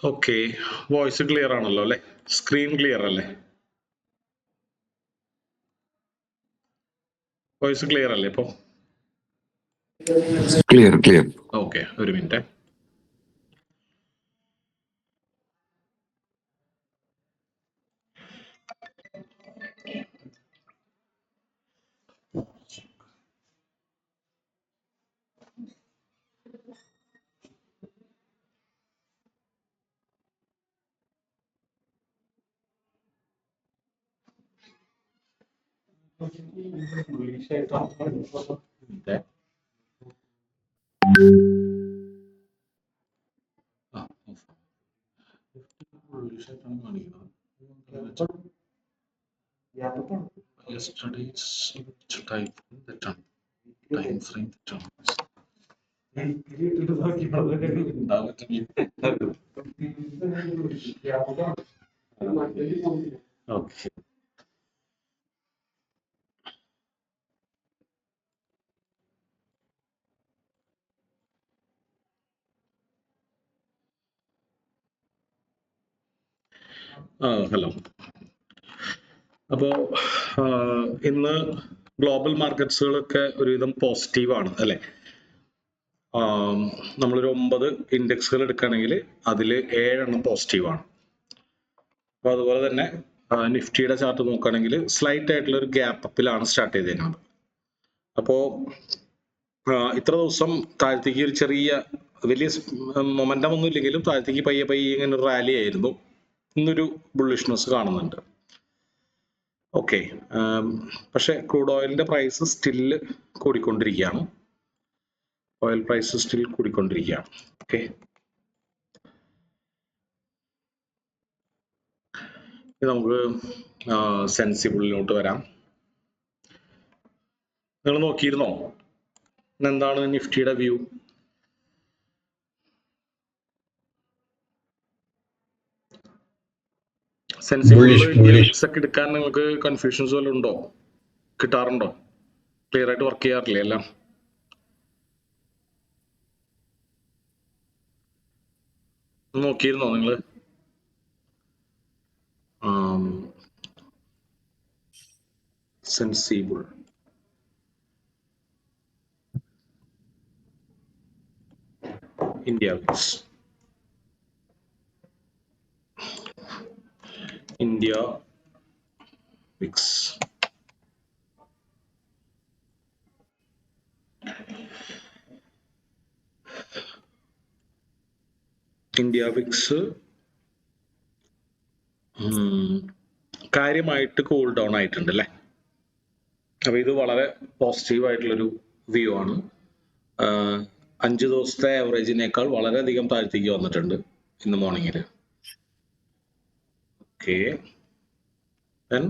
Okay, voice clear ആണല്ലോ അല്ലെ? Screen clear അല്ലേ? വോയിസ് ക്ലിയർ അല്ലേ ഇപ്പൊ? Clear clear. ഓക്കെ, ഒരു മിനിറ്റ്. Yesterday's type തെറ്റാണ്, ടൈം ഫ്രെയിം തെറ്റാണ്. Okay, hello. അപ്പോ ഇന്ന് ഗ്ലോബൽ മാർക്കറ്റ്സുകളൊക്കെ ഒരുവിധം പോസിറ്റീവാണ് അല്ലെ? നമ്മളൊരു 9 ഇൻഡെക്സുകൾ എടുക്കുകയാണെങ്കിൽ അതിൽ 7 പോസിറ്റീവാണ്. അപ്പൊ അതുപോലെ തന്നെ നിഫ്റ്റിയുടെ ചാർട്ട് നോക്കുകയാണെങ്കിൽ സ്ലൈറ്റ് ആയിട്ടുള്ള ഒരു ഗ്യാപ്പ് അപ്പിലാണ് സ്റ്റാർട്ട് ചെയ്തേക്കുന്നത്. അപ്പോ ഇത്ര ദിവസം താഴത്തേക്ക് ഒരു ചെറിയ വലിയ മൊമെന്റം ഒന്നും ഇല്ലെങ്കിലും താഴത്തേക്ക് പയ്യെ പയ്യെ ഇങ്ങനെ റാലി ആയിരുന്നു. ഇന്നൊരു ബുള്ളിഷ്നെസ് കാണുന്നുണ്ട്. ഓക്കെ, പക്ഷെ ക്രൂഡ് ഓയിലിന്റെ പ്രൈസ് സ്റ്റില് കൂടിക്കൊണ്ടിരിക്കുകയാണ്. ഓയിൽ പ്രൈസ് സ്റ്റിൽ കൂടിക്കൊണ്ടിരിക്കുകയാണ്. ഓക്കെ, നമുക്ക് സെൻസിബിളിലോട്ട് വരാം. നിങ്ങൾ നോക്കിയിരുന്നോ എന്താണ് നിഫ്റ്റിയുടെ വ്യൂ? സെൻസിബിളിൽ ഇൻഡെക്സ് ഒക്കെ എടുക്കാൻ നിങ്ങൾക്ക് കൺഫ്യൂഷൻസ് വല്ലതും ഉണ്ടോ? കിട്ടാറുണ്ടോ? ക്ലിയർ ആയിട്ട് വർക്ക് ചെയ്യാറില്ലേ എല്ലാം? നോക്കിയിരുന്നോ നിങ്ങള്? Sensible India Vicks, India Vicks, India Vicks കാര്യമായിട്ട് കൂൾ ഡൗൺ ആയിട്ടുണ്ട് അല്ലേ? അപ്പൊ ഇത് വളരെ പോസിറ്റീവ് ആയിട്ടുള്ളൊരു വ്യൂ ആണ്. 5 ദിവസത്തെ ആവറേജിനേക്കാൾ വളരെയധികം താഴ്ത്തേക്ക് വന്നിട്ടുണ്ട് ഇന്ന് മോർണിംഗിൽ. ഓക്കെ, ദെൻ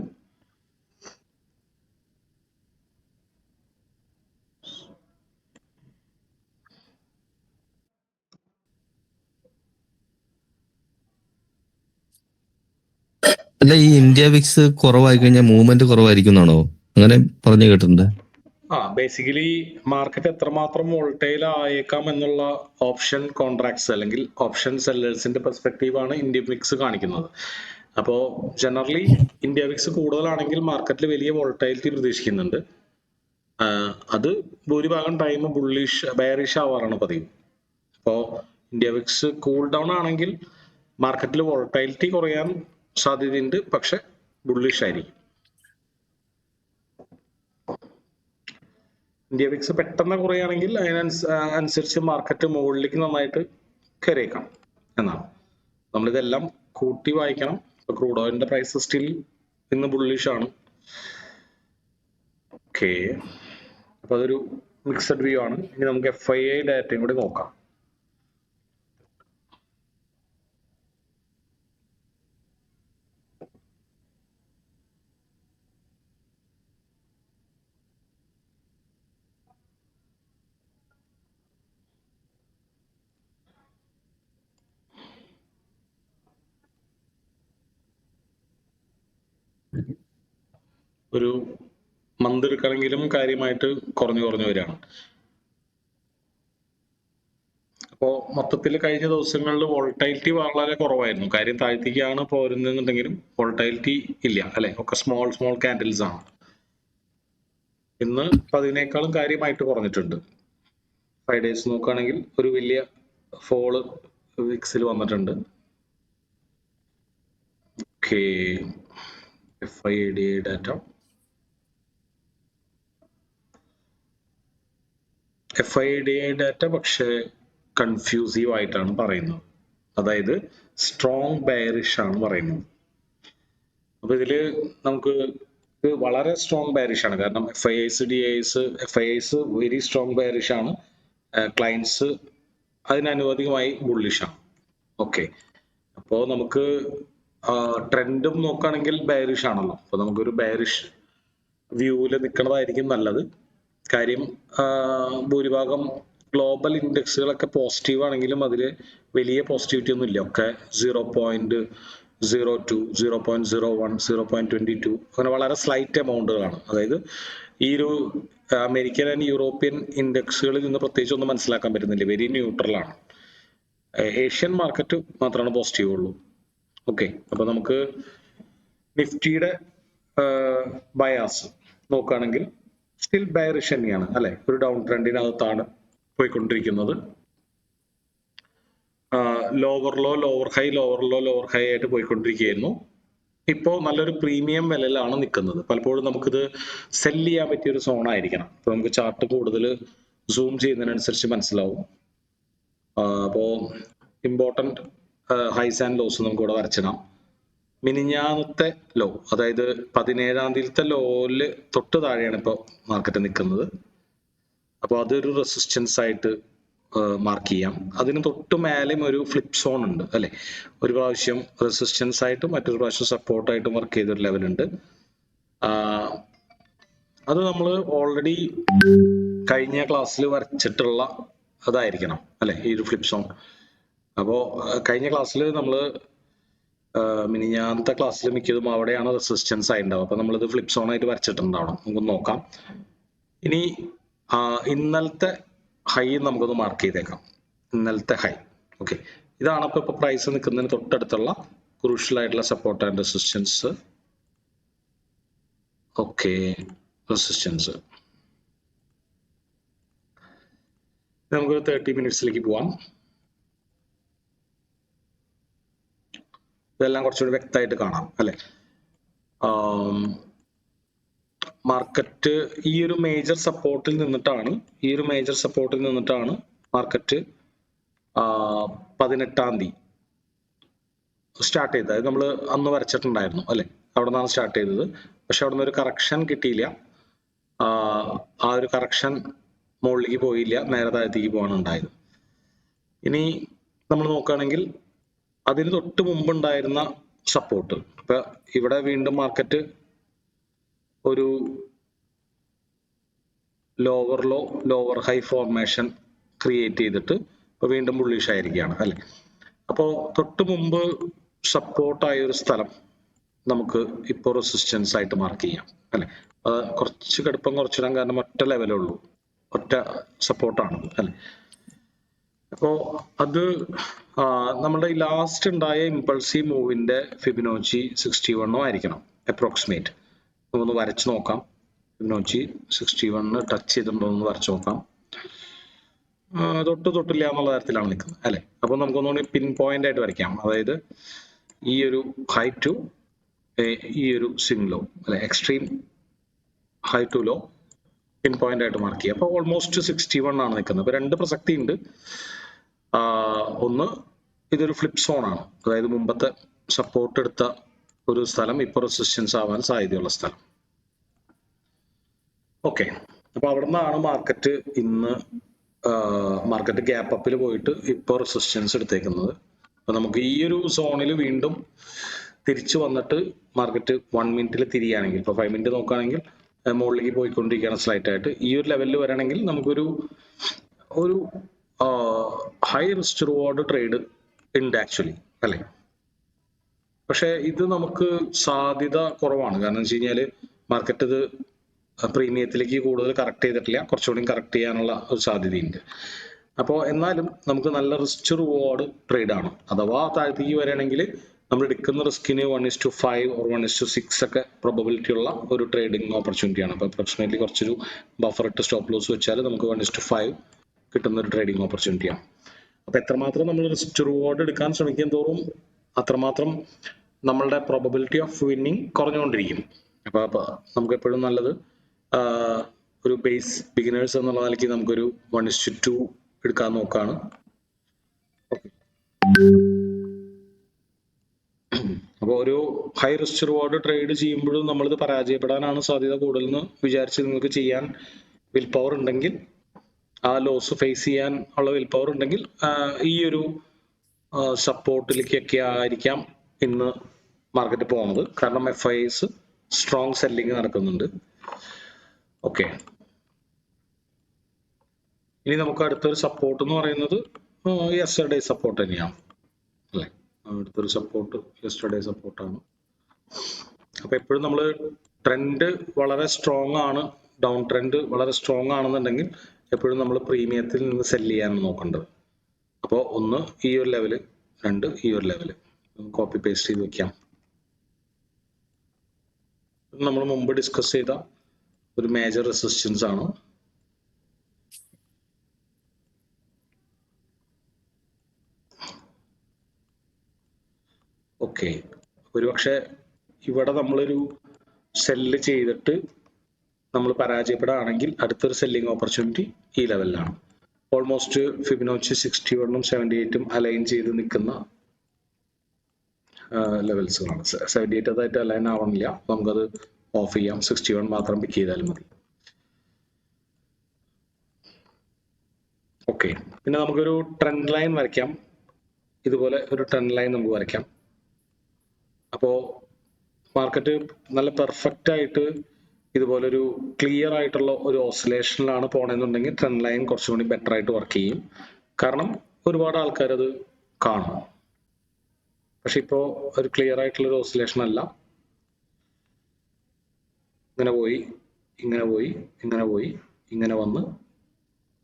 അല്ല, ഈ ഇന്ത്യ വിക്സ് കുറവായി കഴിഞ്ഞാൽ മൂവ്മെന്റ് കുറവായിരിക്കും എന്നാണോ അങ്ങനെ പറഞ്ഞു കേട്ടിട്ടുണ്ട്? ബേസിക്കലി മാർക്കറ്റ് എത്രമാത്രം വോൾട്ടൈൽ ആയേക്കാം എന്നുള്ള ഓപ്ഷൻ കോൺട്രാക്ട്സ് അല്ലെങ്കിൽ ഓപ്ഷൻ സെല്ലേഴ്സിന്റെ പെർസ്പെക്റ്റീവ് ആണ് ഇന്ത്യ വിക്സ് കാണിക്കുന്നത്. അപ്പോൾ ജനറലി ഇന്ത്യ വിക്സ് കൂടുതലാണെങ്കിൽ മാർക്കറ്റിൽ വലിയ വോൾട്ടൈലിറ്റി പ്രതീക്ഷിക്കുന്നുണ്ട്. അത് ഭൂരിഭാഗം ടൈം ബെയറിഷ് ആവാറാണ് പതിവ്. അപ്പോൾ ഇന്ത്യ വിക്സ് കൂൾ ഡൗൺ ആണെങ്കിൽ മാർക്കറ്റിൽ വോൾട്ടൈലിറ്റി കുറയാൻ സാധ്യതയുണ്ട്, പക്ഷെ ബുള്ളിഷ് ആയിരിക്കും. ഇന്ത്യ വിക്സ് പെട്ടെന്ന് കുറയുകയാണെങ്കിൽ അതിനനുസരിച്ച് മാർക്കറ്റ് മുകളിലേക്ക് നന്നായിട്ട് കയറിയേക്കാം എന്നാണ്. നമ്മളിതെല്ലാം കൂട്ടി വായിക്കണം. ക്രൂഡ് ഓയിലിന്റെ പ്രൈസ് സ്റ്റിൽ ഇന്ന് ബുള്ളിഷ് ആണ്. ഓക്കെ, അപ്പൊ അതൊരു മിക്സഡ് വ്യൂ ആണ്. ഇനി നമുക്ക് FII ഡാറ്റയും കൂടി നോക്കാം. ഒരു മന്ത് എടുക്കണമെങ്കിലും കാര്യമായിട്ട് കുറഞ്ഞു വരികയാണ്. അപ്പോൾ മൊത്തത്തിൽ കഴിഞ്ഞ ദിവസങ്ങളിൽ വോളറ്റൈലിറ്റി വളരെ കുറവായിരുന്നു. കാര്യം താഴ്ത്തിക്കാണ് പോരുന്നെന്നുണ്ടെങ്കിലും വോളറ്റൈലിറ്റി ഇല്ല അല്ലെ, ഒക്കെ സ്മോൾ ക്യാൻഡിൽസ് ആണ്. ഇന്ന് അതിനേക്കാളും കാര്യമായിട്ട് കുറഞ്ഞിട്ടുണ്ട്. 5 ഡേയ്സ് നോക്കുകയാണെങ്കിൽ ഒരു വലിയ ഫോള് വിക്സിൽ വന്നിട്ടുണ്ട്. Okay, FIDA data. FIDA data പക്ഷേ കൺഫ്യൂസീവ് ആയിട്ടാണ് പറയുന്നത്. അതായത് സ്ട്രോങ് ബെയറിഷ് ആണ് പറയുന്നത്. അപ്പൊ ഇതില് നമുക്ക് ഇത് വളരെ സ്ട്രോങ് ബെയറിഷ് ആണ്. കാരണം FIIs വെരി സ്ട്രോങ് ബെയറിഷ് ആണ്. ക്ലയൻസ് അതിനനുപാതികമായി ബുള്ളിഷ് ആണ്. ഓക്കെ, അപ്പോൾ നമുക്ക് ട്രെൻഡും നോക്കുകയാണെങ്കിൽ ബെയറിഷ് ആണല്ലോ. അപ്പൊ നമുക്കൊരു ബെയറിഷ് വ്യൂവിൽ നിൽക്കുന്നതായിരിക്കും നല്ലത്. കാര്യം ഭൂരിഭാഗം ഗ്ലോബൽ ഇൻഡെക്സുകളൊക്കെ പോസിറ്റീവ് ആണെങ്കിലും അതിൽ വലിയ പോസിറ്റിവിറ്റി ഒന്നും ഇല്ല. ഒക്കെ 0.02, 0.01, 0.22 അങ്ങനെ വളരെ സ്ലൈറ്റ് എമൗണ്ടുകളാണ്. അതായത് ഈ ഒരു അമേരിക്കൻ ആൻഡ് യൂറോപ്യൻ ഇൻഡെക്സുകളിൽ നിന്ന് പ്രത്യേകിച്ച് ഒന്നും മനസ്സിലാക്കാൻ പറ്റുന്നില്ല. വെരി ന്യൂട്രൽ ആണ്. ഏഷ്യൻ മാർക്കറ്റ് മാത്രമാണ് പോസിറ്റീവ് ഉള്ളൂ. ഓക്കെ, അപ്പൊ നമുക്ക് നിഫ്റ്റിയുടെ ബയാസ് നോക്കുകയാണെങ്കിൽ സ്റ്റിൽ ബെയറിഷ് തന്നെയാണ് അല്ലെ. ഒരു ഡൗൺ ട്രെൻഡിനകത്താണ് പോയിക്കൊണ്ടിരിക്കുന്നത്. Lower low lower high lower low lower high ആയിട്ട് പോയിക്കൊണ്ടിരിക്കുകയായിരുന്നു. ഇപ്പോൾ നല്ലൊരു പ്രീമിയം വിലയിലാണ് നിൽക്കുന്നത്. പലപ്പോഴും നമുക്കിത് സെല് ചെയ്യാൻ പറ്റിയ ഒരു സോൺ ആയിരിക്കണം. ഇപ്പൊ നമുക്ക് ചാർട്ട് കൂടുതൽ സൂം ചെയ്യുന്നതിനനുസരിച്ച് മനസ്സിലാവും. അപ്പോൾ ഇമ്പോർട്ടൻറ്റ് ഹൈസ് ആൻഡ് ലോസ് നമുക്ക് ഇവിടെ വരച്ചിടാം. മിനിഞ്ഞാന്നത്തെ ലോ, അതായത് 17-ാം തീയതിയിലത്തെ ലോയില് തൊട്ട് താഴെയാണ് ഇപ്പോൾ മാർക്കറ്റ് നിൽക്കുന്നത്. അപ്പോൾ അതൊരു റെസിസ്റ്റൻസ് ആയിട്ട് മാർക്ക് ചെയ്യാം. അതിന് തൊട്ട് മേലെയും ഒരു ഫ്ലിപ്പ് സോൺ ഉണ്ട് അല്ലെ. ഒരു പ്രാവശ്യം റെസിസ്റ്റൻസ് ആയിട്ട് മറ്റൊരു പ്രാവശ്യം സപ്പോർട്ടായിട്ട് വർക്ക് ചെയ്തൊരു ലെവലുണ്ട്. അത് നമ്മൾ ഓൾറെഡി കഴിഞ്ഞ ക്ലാസ്സിൽ വരച്ചിട്ടുള്ള അതായിരിക്കണം അല്ലെ, ഈ ഒരു ഫ്ലിപ്പ് സോൺ. അപ്പോൾ കഴിഞ്ഞ ക്ലാസ്സിൽ നമ്മൾ മിനിഞ്ഞാന്നത്തെ ക്ലാസ്സിൽ മിക്കതും അവിടെയാണ് റെസിസ്റ്റൻസ് ആയിട്ടുണ്ടാവും. അപ്പൊ നമ്മളിത് ഫ്ലിപ്പ് സോൺ ആയിട്ട് വരച്ചിട്ടുണ്ടാവണം. നമുക്ക് നോക്കാം. ഇനി ഇന്നലത്തെ ഹൈ നമുക്കൊന്ന് മാർക്ക് ചെയ്തേക്കാം. ഇന്നലത്തെ ഹൈ. ഓക്കെ, ഇതാണ് ഇപ്പൊ പ്രൈസ് നിൽക്കുന്നതിന് തൊട്ടടുത്തുള്ള ക്രൂഷ്യൽ ആയിട്ടുള്ള support and resistance. Okay, resistance നമുക്ക് 30 മിനിറ്റ്സിലേക്ക് പോവാം. ഇതെല്ലാം കുറച്ചുകൂടി വ്യക്തമായിട്ട് കാണാം അല്ലെ. മാർക്കറ്റ് ഈ ഒരു മേജർ സപ്പോർട്ടിൽ നിന്നിട്ടാണ് മാർക്കറ്റ് 18-ാം തീയതി സ്റ്റാർട്ട് ചെയ്തത്. അത് നമ്മൾ അന്ന് വരച്ചിട്ടുണ്ടായിരുന്നു അല്ലെ. അവിടെ നിന്നാണ് സ്റ്റാർട്ട് ചെയ്തത്. പക്ഷെ അവിടെ നിന്ന് ഒരു കറക്ഷൻ കിട്ടിയില്ല. ആ ഒരു കറക്ഷൻ മുകളിലേക്ക് പോയില്ല, നേരെ താഴത്തേക്ക് പോകാണ് ഉണ്ടായത്. ഇനി നമ്മൾ നോക്കുകയാണെങ്കിൽ അതിന് തൊട്ട് മുമ്പ് ഉണ്ടായിരുന്ന സപ്പോർട്ട്, ഇപ്പൊ ഇവിടെ വീണ്ടും മാർക്കറ്റ് ഒരു lower low lower high formation create ചെയ്തിട്ട് ഇപ്പൊ വീണ്ടും ബുള്ളിഷ് ആയിരിക്കുകയാണ് അല്ലെ. അപ്പോൾ തൊട്ട് മുമ്പ് സപ്പോർട്ടായ ഒരു സ്ഥലം നമുക്ക് ഇപ്പോൾ റെസിസ്റ്റൻസ് ആയിട്ട് മാർക്ക് ചെയ്യാം അല്ലെ. കുറച്ച് കടുപ്പം കുറച്ചിടാൻ, കാരണം ഒറ്റ ലെവലേ ഉള്ളൂ, ഒറ്റ സപ്പോർട്ടാണ് അല്ലെ. അപ്പോ അത് നമ്മുടെ ഈ ലാസ്റ്റ് ഉണ്ടായ ഇമ്പൾസീവ് മൂവിന്റെ ഫിബിനോച്ചി 61 ആയിരിക്കണം അപ്രോക്സിമേറ്റ്. നമുക്കൊന്ന് വരച്ചു നോക്കാം. ഫിബിനോച്ചി 61 ടച്ച് ചെയ്തിട്ടുണ്ടോ എന്ന് വരച്ചു നോക്കാം. തൊട്ടില്ല എന്നുള്ള തരത്തിലാണ് നിൽക്കുന്നത് അല്ലെ. അപ്പൊ നമുക്കൊന്നുകൂടി പിൻ പോയിന്റ് ആയിട്ട് വരയ്ക്കാം. അതായത് ഈ ഒരു ഹൈ ടു ഈ ഒരു സ്വിംഗ് ലോ അല്ലെ, extreme high to low pin point ആയിട്ട് മാർക്ക് ചെയ്യുക. അപ്പൊ ഓൾമോസ്റ്റ് 61 ആണ് നിൽക്കുന്നത്. ഇപ്പൊ രണ്ട് പ്രസക്തി ഉണ്ട്. ഒന്ന്, ഇതൊരു ഫ്ലിപ്പ് സോൺ ആണ്. അതായത് മുമ്പത്തെ സപ്പോർട്ട് എടുത്ത ഒരു സ്ഥലം ഇപ്പോൾ റെസിസ്റ്റൻസ് ആവാൻ സാധ്യതയുള്ള സ്ഥലം. ഓക്കെ, അപ്പൊ അവിടെ നിന്നാണ് മാർക്കറ്റ് ഇന്ന് മാർക്കറ്റ് ഗ്യാപ്പ് അപ്പിൽ പോയിട്ട് ഇപ്പോൾ റെസിസ്റ്റൻസ് എടുത്തേക്കുന്നത്. അപ്പൊ നമുക്ക് ഈ ഒരു സോണിൽ വീണ്ടും തിരിച്ചു വന്നിട്ട് മാർക്കറ്റ് 1 മിനിറ്റിൽ തിരിയുകയാണെങ്കിൽ, ഇപ്പൊ 5 മിനിറ്റ് നോക്കുകയാണെങ്കിൽ മുകളിലേക്ക് പോയിക്കൊണ്ടിരിക്കുകയാണ് സ്ലൈറ്റ് ആയിട്ട്. ഈ ഒരു ലെവലിൽ വരണമെങ്കിൽ നമുക്കൊരു ഹൈ റിസ്ക് റിവാർഡ് ട്രേഡ് ഉണ്ട് ആക്ച്വലി അല്ലെ. പക്ഷെ ഇത് നമുക്ക് സാധ്യത കുറവാണ്. കാരണം വെച്ച് കഴിഞ്ഞാല് മാർക്കറ്റ് ഇത് പ്രീമിയത്തിലേക്ക് കൂടുതൽ കറക്റ്റ് ചെയ്തിട്ടില്ല. കുറച്ചുകൂടി കറക്റ്റ് ചെയ്യാനുള്ള ഒരു സാധ്യതയുണ്ട്. അപ്പോൾ എന്നാലും നമുക്ക് നല്ല റിസ്ക് റിവാർഡ് ട്രേഡ് ആണ്. അഥവാ താഴത്തേക്ക് വരികയാണെങ്കിൽ നമ്മൾ എടുക്കുന്ന റിസ്കിന് 1:5 or 1:6 ഒക്കെ പ്രോബബിലിറ്റി ഉള്ള ഒരു ട്രേഡിംഗ് ഓപ്പർച്യൂണിറ്റിയാണ്. അപ്പോൾ അപ്രോക്സിമേറ്റ്ലി കുറച്ചൊരു ബഫർ ഇട്ട് സ്റ്റോപ്പ് ലോസ് വെച്ചാൽ നമുക്ക് 1:5 കിട്ടുന്ന ഒരു ട്രേഡിംഗ് ഓപ്പർച്യൂണിറ്റിയാണ്. അപ്പോൾ എത്രമാത്രം നമ്മൾ റിസ്ക് റിവാർഡ് എടുക്കാൻ ശ്രമിക്കും തോറും അത്രമാത്രം നമ്മളുടെ പ്രോബബിലിറ്റി ഓഫ് വിന്നിങ് കുറഞ്ഞുകൊണ്ടിരിക്കും. അപ്പോൾ നമുക്ക് എപ്പോഴും നല്ലത് ഒരു ബേസ് ബിഗിനേഴ്സ് എന്നുള്ള നിലയ്ക്ക് നമുക്കൊരു 1:2 എടുക്കാൻ നോക്കാണ്. അപ്പോൾ ഒരു ഹൈ റിസ്ക് റിവാർഡ് ട്രേഡ് ചെയ്യുമ്പോഴും നമ്മളിത് പരാജയപ്പെടാനാണ് സാധ്യത കൂടുതലെന്ന് വിചാരിച്ച് നിങ്ങൾക്ക് ചെയ്യാൻ വിൽ പവർ ഉണ്ടെങ്കിൽ, ആ ലോസ് ഫേസ് ചെയ്യാൻ ഉള്ള വിൽ പവർ ഉണ്ടെങ്കിൽ ഈ ഒരു സപ്പോർട്ടിലേക്കൊക്കെ ആയിരിക്കാം ഇന്ന് മാർക്കറ്റ് പോകുന്നത്. കാരണം FIs സ്ട്രോങ് സെല്ലിങ് നടക്കുന്നുണ്ട്. ഓക്കെ, ഇനി നമുക്ക് അടുത്തൊരു സപ്പോർട്ട് എന്ന് പറയുന്നത് യെസ്റ്റർഡേ സപ്പോർട്ട് തന്നെയാണ് അല്ലേ. അടുത്തൊരു സപ്പോർട്ട് യെസ്റ്റർഡേ സപ്പോർട്ടാണ്. അപ്പൊ എപ്പോഴും നമ്മൾ ട്രെൻഡ് വളരെ സ്ട്രോങ് ആണ്, ഡൗൺ ട്രെൻഡ് വളരെ സ്ട്രോങ് ആണെന്നുണ്ടെങ്കിൽ എപ്പോഴും നമ്മൾ പ്രീമിയത്തിൽ നിന്ന് സെല് ചെയ്യാൻ നോക്കേണ്ടത്. അപ്പോൾ ഒന്ന് ഈ ഒരു ലെവല്, രണ്ട് ഈ ഒരു ലെവല് കോപ്പി പേസ്റ്റ് ചെയ്ത് വെക്കാം. നമ്മൾ മുമ്പ് ഡിസ്കസ് ചെയ്ത ഒരു മേജർ റെസിസ്റ്റൻസ് ആണ്. ഓക്കെ, ഒരുപക്ഷെ ഇവിടെ നമ്മളൊരു സെല്ല് ചെയ്തിട്ട് നമ്മൾ പരാജയപ്പെടുകയാണെങ്കിൽ അടുത്തൊരു സെല്ലിംഗ് ഓപ്പർച്യൂണിറ്റി ഈ ലെവലിലാണ്. ഓൾമോസ്റ്റ് ഫിബൊനാച്ചി 61 ഉം 78 അലൈൻ ചെയ്ത് നിൽക്കുന്ന ലെവൽസുകളാണ്. 78 അതായിട്ട് അലൈൻ ആവണില്ല, നമുക്കത് ഓഫ് ചെയ്യാം. 61 മാത്രം പിക്ക് ചെയ്താലും മതി. ഓക്കെ, പിന്നെ നമുക്കൊരു ട്രെൻഡ് ലൈൻ വരയ്ക്കാം. ഇതുപോലെ ഒരു ട്രെൻഡ് ലൈൻ നമുക്ക് വരയ്ക്കാം. അപ്പോൾ മാർക്കറ്റ് നല്ല പെർഫെക്റ്റ് ആയിട്ട് ഇതുപോലൊരു ക്ലിയർ ആയിട്ടുള്ള ഒരു ഓസിലേഷനിലാണ് പോണെന്നുണ്ടെങ്കിൽ ട്രെൻഡ് ലൈൻ കുറച്ചും കൂടി ബെറ്റർ ആയിട്ട് വർക്ക് ചെയ്യും. കാരണം ഒരുപാട് ആൾക്കാർ അത് കാണും. പക്ഷെ ഇപ്പോൾ ഒരു ക്ലിയർ ആയിട്ടുള്ള ഒരു ഓസിലേഷൻ അല്ല. ഇങ്ങനെ പോയി, ഇങ്ങനെ പോയി, ഇങ്ങനെ പോയി, ഇങ്ങനെ വന്ന്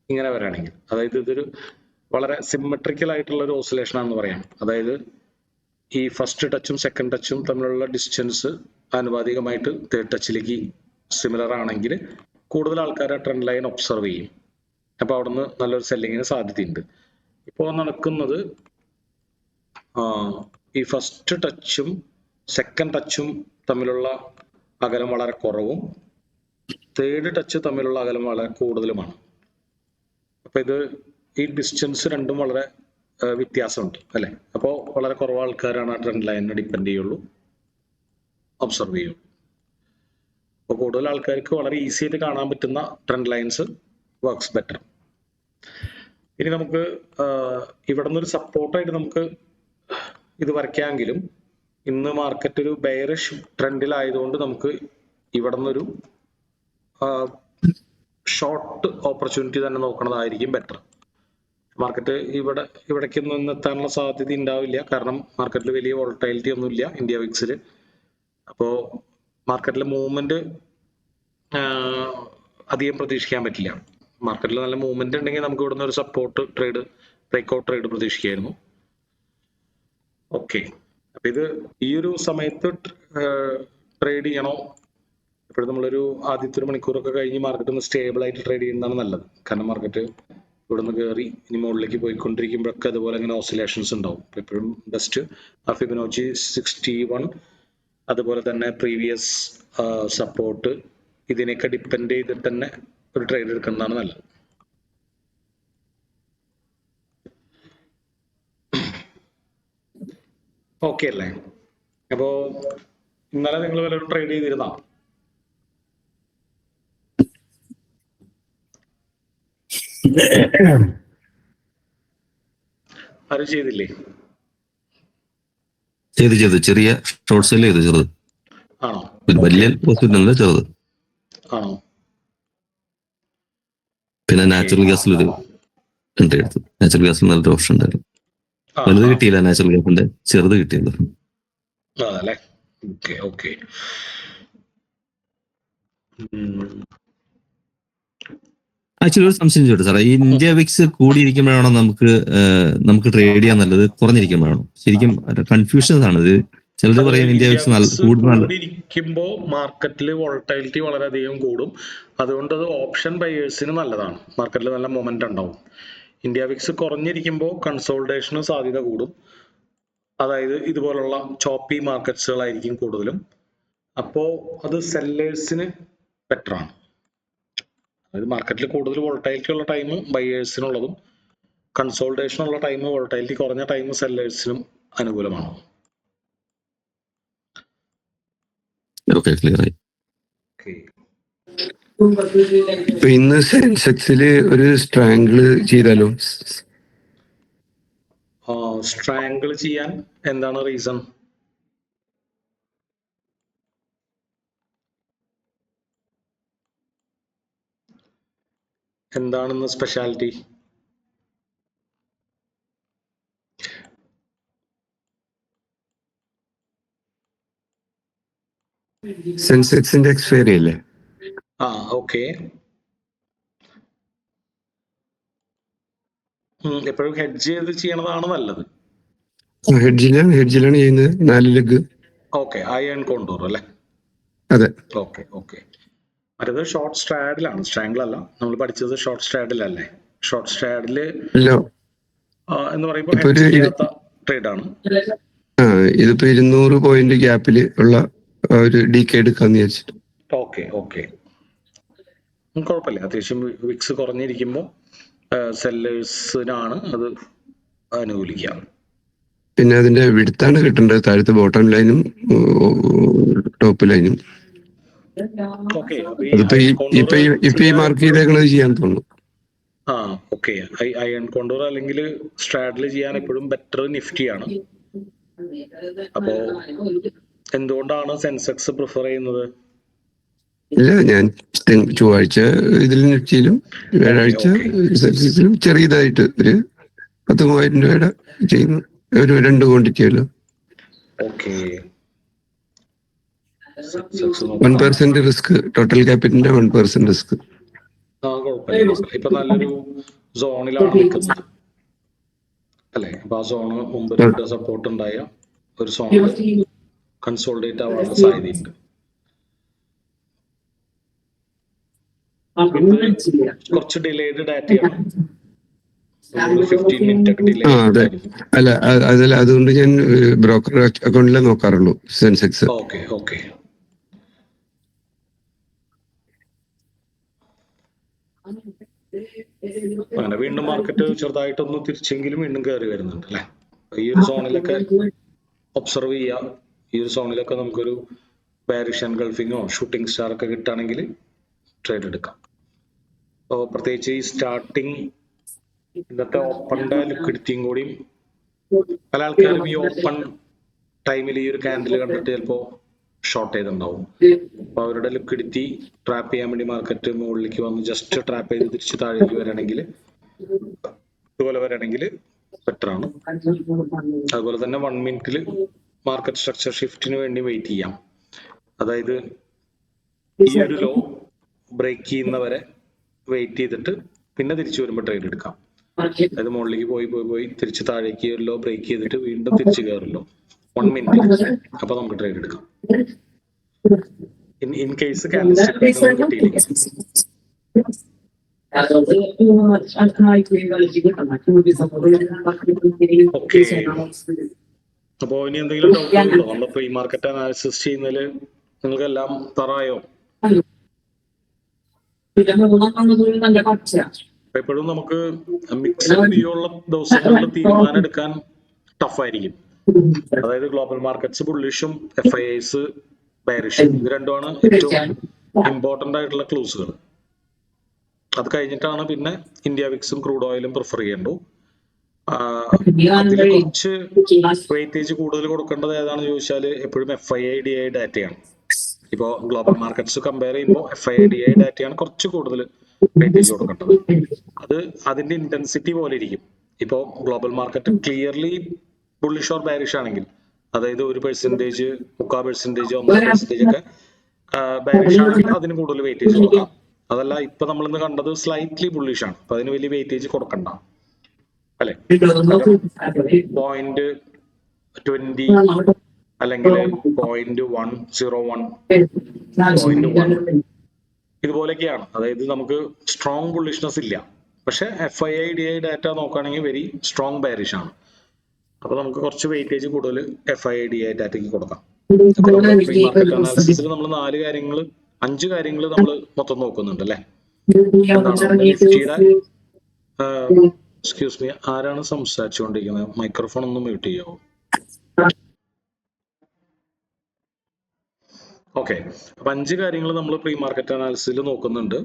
ഇങ്ങനെ വരാണെങ്കിൽ, അതായത് ഇതൊരു വളരെ സിമെട്രിക്കൽ ആയിട്ടുള്ള ഒരു ഓസിലേഷൻ ആണെന്ന് പറയാം. അതായത് ഈ ഫസ്റ്റ് ടച്ചും സെക്കൻഡ് ടച്ചും തമ്മിലുള്ള ഡിസ്റ്റൻസ് ആനുപാതികമായിട്ട് തേർഡ് ടച്ചിലേക്ക് സിമിലർ ആണെങ്കിൽ കൂടുതൽ ആൾക്കാർ ആ ട്രെൻഡ് ലൈൻ ഒബ്സർവ് ചെയ്യും. അപ്പോൾ അവിടുന്ന് നല്ലൊരു സെല്ലിങ്ങിന് സാധ്യതയുണ്ട്. ഇപ്പോൾ നടക്കുന്നത് ഈ ഫസ്റ്റ് ടച്ചും സെക്കൻഡ് ടച്ചും തമ്മിലുള്ള അകലം വളരെ കുറവും തേർഡ് ടച്ച് തമ്മിലുള്ള അകലം വളരെ കൂടുതലുമാണ്. അപ്പൊ ഇത് ഈ ഡിസ്റ്റൻസ് രണ്ടും വളരെ വ്യത്യാസമുണ്ട് അല്ലെ. അപ്പോൾ വളരെ കുറവ് ആൾക്കാരാണ് ആ ട്രെൻഡ് ലൈനിനെ ഡിപ്പെൻഡ് ചെയ്യുള്ളൂ, ഒബ്സർവ് ചെയ്യുള്ളൂ. അപ്പോൾ കൂടുതൽ ആൾക്കാർക്ക് വളരെ ഈസി ആയിട്ട് കാണാൻ പറ്റുന്ന ട്രെൻഡ് ലൈൻസ് വർക്ക്സ് ബെറ്റർ. ഇനി നമുക്ക് ഇവിടെ നിന്നൊരു സപ്പോർട്ടായിട്ട് നമുക്ക് ഇത് വരയ്ക്കാമെങ്കിലും ഇന്ന് മാർക്കറ്റ് ഒരു ബെയറിഷ് ട്രെൻഡിലായതുകൊണ്ട് നമുക്ക് ഇവിടെ നിന്നൊരു ഷോർട്ട് ഓപ്പർച്യൂണിറ്റി തന്നെ നോക്കുന്നതായിരിക്കും ബെറ്റർ. മാർക്കറ്റ് ഇവിടേക്ക് എത്താനുള്ള സാധ്യത ഉണ്ടാവില്ല. കാരണം മാർക്കറ്റിൽ വലിയ വോളറ്റൈലിറ്റി ഒന്നുമില്ല ഇന്ത്യ വിക്സിൽ. അപ്പോൾ മാർക്കറ്റിലെ മൂവ്മെന്റ് അധികം പ്രതീക്ഷിക്കാൻ പറ്റില്ല. മാർക്കറ്റിൽ നല്ല മൂവ്മെന്റ് ഉണ്ടെങ്കിൽ നമുക്ക് ഇവിടുന്ന് ഒരു സപ്പോർട്ട് ട്രേഡ്, ബ്രേക്ക്ഔട്ട് ട്രേഡ് പ്രതീക്ഷിക്കായിരുന്നു. ഓക്കെ, അപ്പൊ ഇത് ഈ ഒരു സമയത്ത് ട്രേഡ് ചെയ്യണോ? എപ്പോഴും നമ്മളൊരു ആദ്യത്തെ ഒരു മണിക്കൂറൊക്കെ കഴിഞ്ഞ് മാർക്കറ്റ് ഒന്ന് സ്റ്റേബിൾ ആയിട്ട് ട്രേഡ് ചെയ്യുന്നതാണ് നല്ലത്. കാരണം മാർക്കറ്റ് ഇവിടെ നിന്ന് കയറി ഇനി മുകളിലേക്ക് പോയിക്കൊണ്ടിരിക്കുമ്പോഴൊക്കെ അതുപോലെ ഇങ്ങനെ ഓസിലേഷൻസ് ഉണ്ടാവും. എപ്പോഴും ബെസ്റ്റ് ആ ഫിബൊനാച്ചി 61 അതുപോലെ തന്നെ പ്രീവിയസ് സപ്പോർട്ട് ഇതിനെയൊക്കെ ഡിപ്പെൻഡ് ചെയ്തിട്ട് തന്നെ ഒരു ട്രേഡ് എടുക്കുന്നതാണ് നല്ലത്. ഓക്കെ അല്ലേ? അപ്പോ ഇന്നലെ നിങ്ങൾ വല്ലതും ട്രേഡ് ചെയ്തിരുന്നോ? ആരും ചെയ്തില്ലേ? ചെയ്ത് ചെറിയ ഷോർട്ട് സെയിൽ ചെയ്ത് ചെറുത്. ആണോ? വലിയ പോസിറ്റീവ് ചെറുത്. ആണോ? പിന്നെ നാച്ചുറൽ ഗ്യാസിലൊരു എൻട്രി എടുത്തു. നാച്ചുറൽ ഗ്യാസിൽ നല്ലൊരു ഓപ്ഷൻ ഉണ്ടായിരുന്നു. വലുത് കിട്ടിയില്ല, നാച്ചുറൽ ഗ്യാസിന്റെ ചെറുത് കിട്ടിയല്ലോ. അതല്ലേ? Okay okay. ആക്ച്വലി ഒരു സംശയം ചോദിച്ചു സാറേ, ഈ ഇന്ത്യ വിക്സ് കൂടിയിരിക്കുമ്പോഴാണോ നമുക്ക് ട്രേഡ് ചെയ്യാൻ നല്ലത്, കുറഞ്ഞിരിക്കുമ്പോഴാണോ? ശരിക്കും കൺഫ്യൂഷൻസ് ആണ് ഇത്. ചിലർ പറയും ഇന്ത്യ വിക്സ് കൂടിയിരിക്കുമ്പോ മാർക്കറ്റിൽ വോളട്ടിലിറ്റി വളരെയധികം കൂടും. അതുകൊണ്ട് അത് ഓപ്ഷൻ ബയേഴ്സിന് നല്ലതാണ്. മാർക്കറ്റിൽ നല്ല മൊമെന്റ് ഉണ്ടാവും. ഇന്ത്യ വിക്സ് കുറഞ്ഞിരിക്കുമ്പോൾ കൺസോൾട്ടേഷന് സാധ്യത കൂടും. അതായത് ഇതുപോലുള്ള ചോപ്പി മാർക്കറ്റ്സുകളായിരിക്കും കൂടുതലും. അപ്പോ അത് സെല്ലേഴ്സിന് ബെറ്റർ ആണ്. അതായത് മാർക്കറ്റിൽ കൂടുതൽ വോളട്ടിലിറ്റി ഉള്ള ടൈം ബയേഴ്സിനുള്ളതും കൺസോൾട്ടേഷൻ ഉള്ള ടൈം, വോളട്ടിലിറ്റി കുറഞ്ഞ ടൈം സെല്ലേഴ്സിനും അനുകൂലമാണ്. ക്ലിയർ ആയി. ഇപ്പൊ ഇന്ന് സെൻസെക്സില് ഒരു സ്ട്രാങ്കിള് ചെയ്താലോ? സ്ട്രാങ്കിൾ ചെയ്യാൻ എന്താണ് റീസൺ? എന്താണെന്ന് സ്പെഷ്യാലിറ്റി? സെൻസെക്സിന്റെ എക്സ്പയറി അല്ലേ? ഓക്കെ. എപ്പോഴും ഹെഡ്ജ് ചെയ്ത് ചെയ്യണതാണ് നല്ലത്. ഹെഡ്ജിലാണ് ചെയ്യുന്നത്. 4 ലെഗ്. ഓക്കെ, അയൺ കോണ്ടൂർ അല്ലേ? അതെ. Okay okay. മറ്റേത് ഷോർട്ട് സ്ട്രാഡിലാണ്, സ്ട്രാങ്കിൾ അല്ല. നമ്മൾ പഠിച്ചത് ഷോർട്ട് സ്ട്രാഡിലല്ലേ? ഷോർട്ട് സ്ട്രാഡില് എന്ന് പറയുമ്പോൾ ഹെഡ്ജ് ചെയ്യാത്ത ട്രേഡ് ആണ്. ഇതിപ്പോ 200 പോയിന്റ് ഗ്യാപ്പിൽ ഉള്ള ഒരു DK എടുക്കാന്ന് വിചാരിച്ചിട്ട്. ഓക്കെ ഓക്കെ, കുഴപ്പമില്ല. അത്യാവശ്യം വിക്സ് കുറഞ്ഞിരിക്കുമ്പോൾ സെല്ലേഴ്സിനാണ് അത് അനുകൂലിക്കുക. പിന്നെ അതിന്റെ വിടുത്താണ് കിട്ടേണ്ടത്, താഴത്തെ ബോട്ടം ലൈനും ടോപ്പ് ലൈനും. ഇപ്പൊ ഈ മാർക്ക് ചെയ്തേക്കണത് ചെയ്യാൻ തോന്നുന്നു. ഓക്കെ. അയൺ കോണ്ടൂർ അല്ലെങ്കിൽ സ്ട്രാഡിൽ ചെയ്യാൻ എപ്പോഴും ബെറ്റർ നിഫ്റ്റിയാണ്. അപ്പോ എന്തുകൊണ്ടാണ് സെൻസെക്സ് പ്രിഫർ ചെയ്യുന്നത്? ഇല്ല, ഞാൻ ചൊവ്വാഴ്ച ഇതിൽ നിഫ്റ്റിയിലും വ്യാഴാഴ്ച സെൻസെക്സിലും ചെറിയതായിട്ട് ഒരു 10,000 രൂപയുടെ ചെയ്യുന്നു. ഒരു 2 ക്വാണ്ടിറ്റിയല്ലോ. 1% റിസ്ക്, ടോട്ടൽ ക്യാപിറ്റലിന്റെ 1% റിസ്ക്. ഇപ്പൊ നല്ലൊരു സോണിലാണ് നിൽക്കുന്നത് അല്ലെ? അപ്പൊ ആ സോണ് മുമ്പ് 2 സപ്പോർട്ട് ഉണ്ടായ ഒരു സോണിൽ കൺസോൾട്ടേറ്റ് ആവാനുള്ള സാധ്യതയുണ്ട്. കുറച്ച് ഡിലേഡ് ഡാറ്റയാണ്. അതെ. അല്ല, അതുകൊണ്ട് ഞാൻ ബ്രോക്കർ അക്കൗണ്ടിലേ നോക്കാറുള്ളൂ സെൻസെക്സ്. Okay okay. അങ്ങനെ വീണ്ടും മാർക്കറ്റ് ചെറുതായിട്ടൊന്ന് തിരിച്ചെങ്കിലും വീണ്ടും കയറി വരുന്നുണ്ട് അല്ലെ? ഈ ഒരു സോണിലൊക്കെ ഒബ്സർവ് ചെയ്യാം. ഈ ഒരു സോണിലൊക്കെ നമുക്കൊരു ബാരിഷ് എൻഗൾഫിങ്ങോ ഷൂട്ടിംഗ് സ്റ്റാർ ഒക്കെ കിട്ടുകയാണെങ്കിൽ ട്രേഡ് എടുക്കാം. അപ്പോൾ പ്രത്യേകിച്ച് ഈ സ്റ്റാർട്ടിങ് ഇന്നത്തെ ഓപ്പണിന്റെ ലിക്വിഡിറ്റിയും കൂടിയും പല ആൾക്കാരും ഈ ഓപ്പൺ ടൈമിൽ ഈ ഒരു ക്യാൻഡിൽ കണ്ടിട്ട് ചിലപ്പോ ഷോർട്ട് ചെയ്തിട്ടുണ്ടാവും. അപ്പൊ അവരുടെ ലിക്വിഡിറ്റി ട്രാപ്പ് ചെയ്യാൻ വേണ്ടി മാർക്കറ്റ് മുകളിലേക്ക് വന്ന് ജസ്റ്റ് ട്രാപ്പ് ചെയ്ത് തിരിച്ച് താഴേക്ക് വരികയാണെങ്കിൽ, ഇതുപോലെ വരികയാണെങ്കിൽ ബെറ്റർ ആണ്. അതുപോലെ തന്നെ 1 മിനിറ്റിൽ മാർക്കറ്റ് സ്ട്രക്ചർ ഷിഫ്റ്റിന് വേണ്ടി വെയിറ്റ് ചെയ്യാം. അതായത് ഈ ഒരു ലോ ബ്രേക്ക് ചെയ്യുന്നവരെ വെയിറ്റ് ചെയ്തിട്ട് പിന്നെ തിരിച്ചു വരുമ്പോൾ ട്രേഡ് എടുക്കാം. അതായത് മുകളിലേക്ക് പോയി തിരിച്ച് താഴേക്ക് ലോ ബ്രേക്ക് ചെയ്തിട്ട് വീണ്ടും തിരിച്ചു കയറല്ലോ 1 മിനിറ്റ്. അപ്പൊ നമുക്ക് ട്രേഡ് എടുക്കാം. ഇൻ കേസ് ക്യാൻഡിൽസ്റ്റിക് കിട്ടിയില്ലെങ്കിൽ. ഓക്കെ. അപ്പോ ഇനി എന്തെങ്കിലും ഡൗട്ട് ഉണ്ടോ? നമ്മൾ പ്രീ മാർക്കറ്റ് അനാലിസിസ് ചെയ്യുന്നതിൽ നിങ്ങൾക്കെല്ലാം തറായോ? എപ്പോഴും നമുക്ക് മിക്സഡ് വ്യൂ ഉള്ള ദിവസങ്ങളിൽ തീരുമാനം എടുക്കാൻ ടഫായിരിക്കും. അതായത് ഗ്ലോബൽ മാർക്കറ്റ്സ് ബുള്ളിഷും FIIs ബെയറിഷും, ഇത് രണ്ടുമാണ് ഏറ്റവും ഇമ്പോർട്ടന്റ് ആയിട്ടുള്ള ക്ലൂസുകൾ. അത് കഴിഞ്ഞിട്ടാണ് പിന്നെ ഇന്ത്യ വിക്സും ക്രൂഡ് ഓയിലും പ്രിഫർ ചെയ്യേണ്ടു. അതിൽ കുറച്ച് വെയിറ്റേജ് കൂടുതൽ കൊടുക്കേണ്ടത് ഏതാണെന്ന് ചോദിച്ചാൽ എപ്പോഴും FII-DI ഡാറ്റയാണ്. ഇപ്പോ ഗ്ലോബൽ മാർക്കറ്റ്സ് കമ്പയർ ചെയ്യുമ്പോൾ FII-DI ഡാറ്റയാണ് കുറച്ച് കൂടുതൽ വെയിറ്റേജ് കൊടുക്കേണ്ടത്. അത് അതിന്റെ ഇന്റൻസിറ്റി പോലെ ഇരിക്കും. ഇപ്പോ global market clearly bullish or bearish ആണെങ്കിൽ, അതായത് 1%, 0.25%, 1% ഒക്കെ ബാരിഷ് ആണെങ്കിൽ അതിന് കൂടുതൽ വെയിറ്റേജ് കൊടുക്കാം. അതല്ല ഇപ്പൊ നമ്മൾ ഇന്ന് കണ്ടത് സ്ലൈറ്റ്ലി ബുള്ളിഷ് ആണ്. അപ്പൊ അതിന് വലിയ വെയിറ്റേജ് കൊടുക്കണ്ട അല്ലെ. 0.20 അല്ലെങ്കിൽ 0.101 0.1 ഇതുപോലെയൊക്കെയാണ്. അതായത് നമുക്ക് സ്ട്രോങ് ബുള്ളിഷ്നെസ് ഇല്ല. പക്ഷെ FII-DI ഡാറ്റ നോക്കുകയാണെങ്കിൽ വെരി സ്ട്രോങ് ബെയറിഷ് ആണ്. അപ്പൊ നമുക്ക് കുറച്ച് വെയിറ്റേജ് കൂടുതൽ FII-DI ഡാറ്റയ്ക്ക് കൊടുക്കാം. അപ്പൊ നമ്മൾ പ്രീ മാർക്കറ്റ് അനാലിസിസിൽ നമ്മൾ 5 കാര്യങ്ങൾ നമ്മൾ മൊത്തം നോക്കുന്നുണ്ട് അല്ലെ. എന്താണ് നിഫ്റ്റിയുടെ എക്സ്ക്യൂസ് മീ, ആരാണ് സംസാരിച്ചുകൊണ്ടിരിക്കുന്നത്? മൈക്രോഫോൺ ഒന്ന് മ്യൂട്ട് ചെയ്യാവോ? ഓക്കെ, അപ്പൊ 5 കാര്യങ്ങൾ നമ്മൾ പ്രീ മാർക്കറ്റ് അനാലിസിസിൽ നോക്കുന്നുണ്ട്.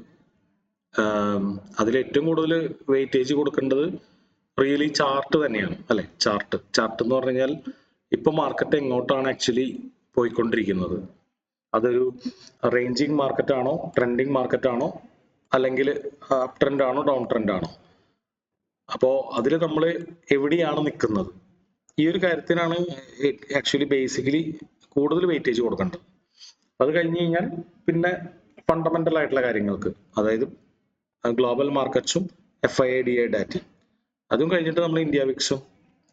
അതിൽ ഏറ്റവും കൂടുതൽ വെയിറ്റേജ് കൊടുക്കേണ്ടത് റിയലി ചാർട്ട് തന്നെയാണ് അല്ലെ. ചാർട്ട് എന്ന് പറഞ്ഞു കഴിഞ്ഞാൽ ഇപ്പൊ മാർക്കറ്റ് എങ്ങോട്ടാണ് ആക്ച്വലി പോയിക്കൊണ്ടിരിക്കുന്നത്? അതൊരു റേഞ്ചിങ് മാർക്കറ്റ് ആണോ, ട്രെൻഡിങ് മാർക്കറ്റ് ആണോ, അല്ലെങ്കിൽ അപ് ട്രെൻഡ് ആണോ, ഡൗൺ ട്രെൻഡ് ആണോ? അപ്പോ അതിൽ നമ്മൾ എവിടെയാണ് നിൽക്കുന്നത്? ഈ ഒരു കാര്യത്തിനാണ് ആക്ച്വലി ബേസിക്കലി കൂടുതൽ വെയിറ്റേജ് കൊടുക്കേണ്ടത്. അത് കഴിഞ്ഞ് കഴിഞ്ഞാൽ പിന്നെ ഫണ്ടമെന്റൽ ആയിട്ടുള്ള കാര്യങ്ങൾക്ക്, അതായത് ഗ്ലോബൽ മാർക്കറ്റ്സും FII-DI ഡാറ്റയും, അതും കഴിഞ്ഞിട്ട് നമ്മൾ ഇന്ത്യ വിക്സും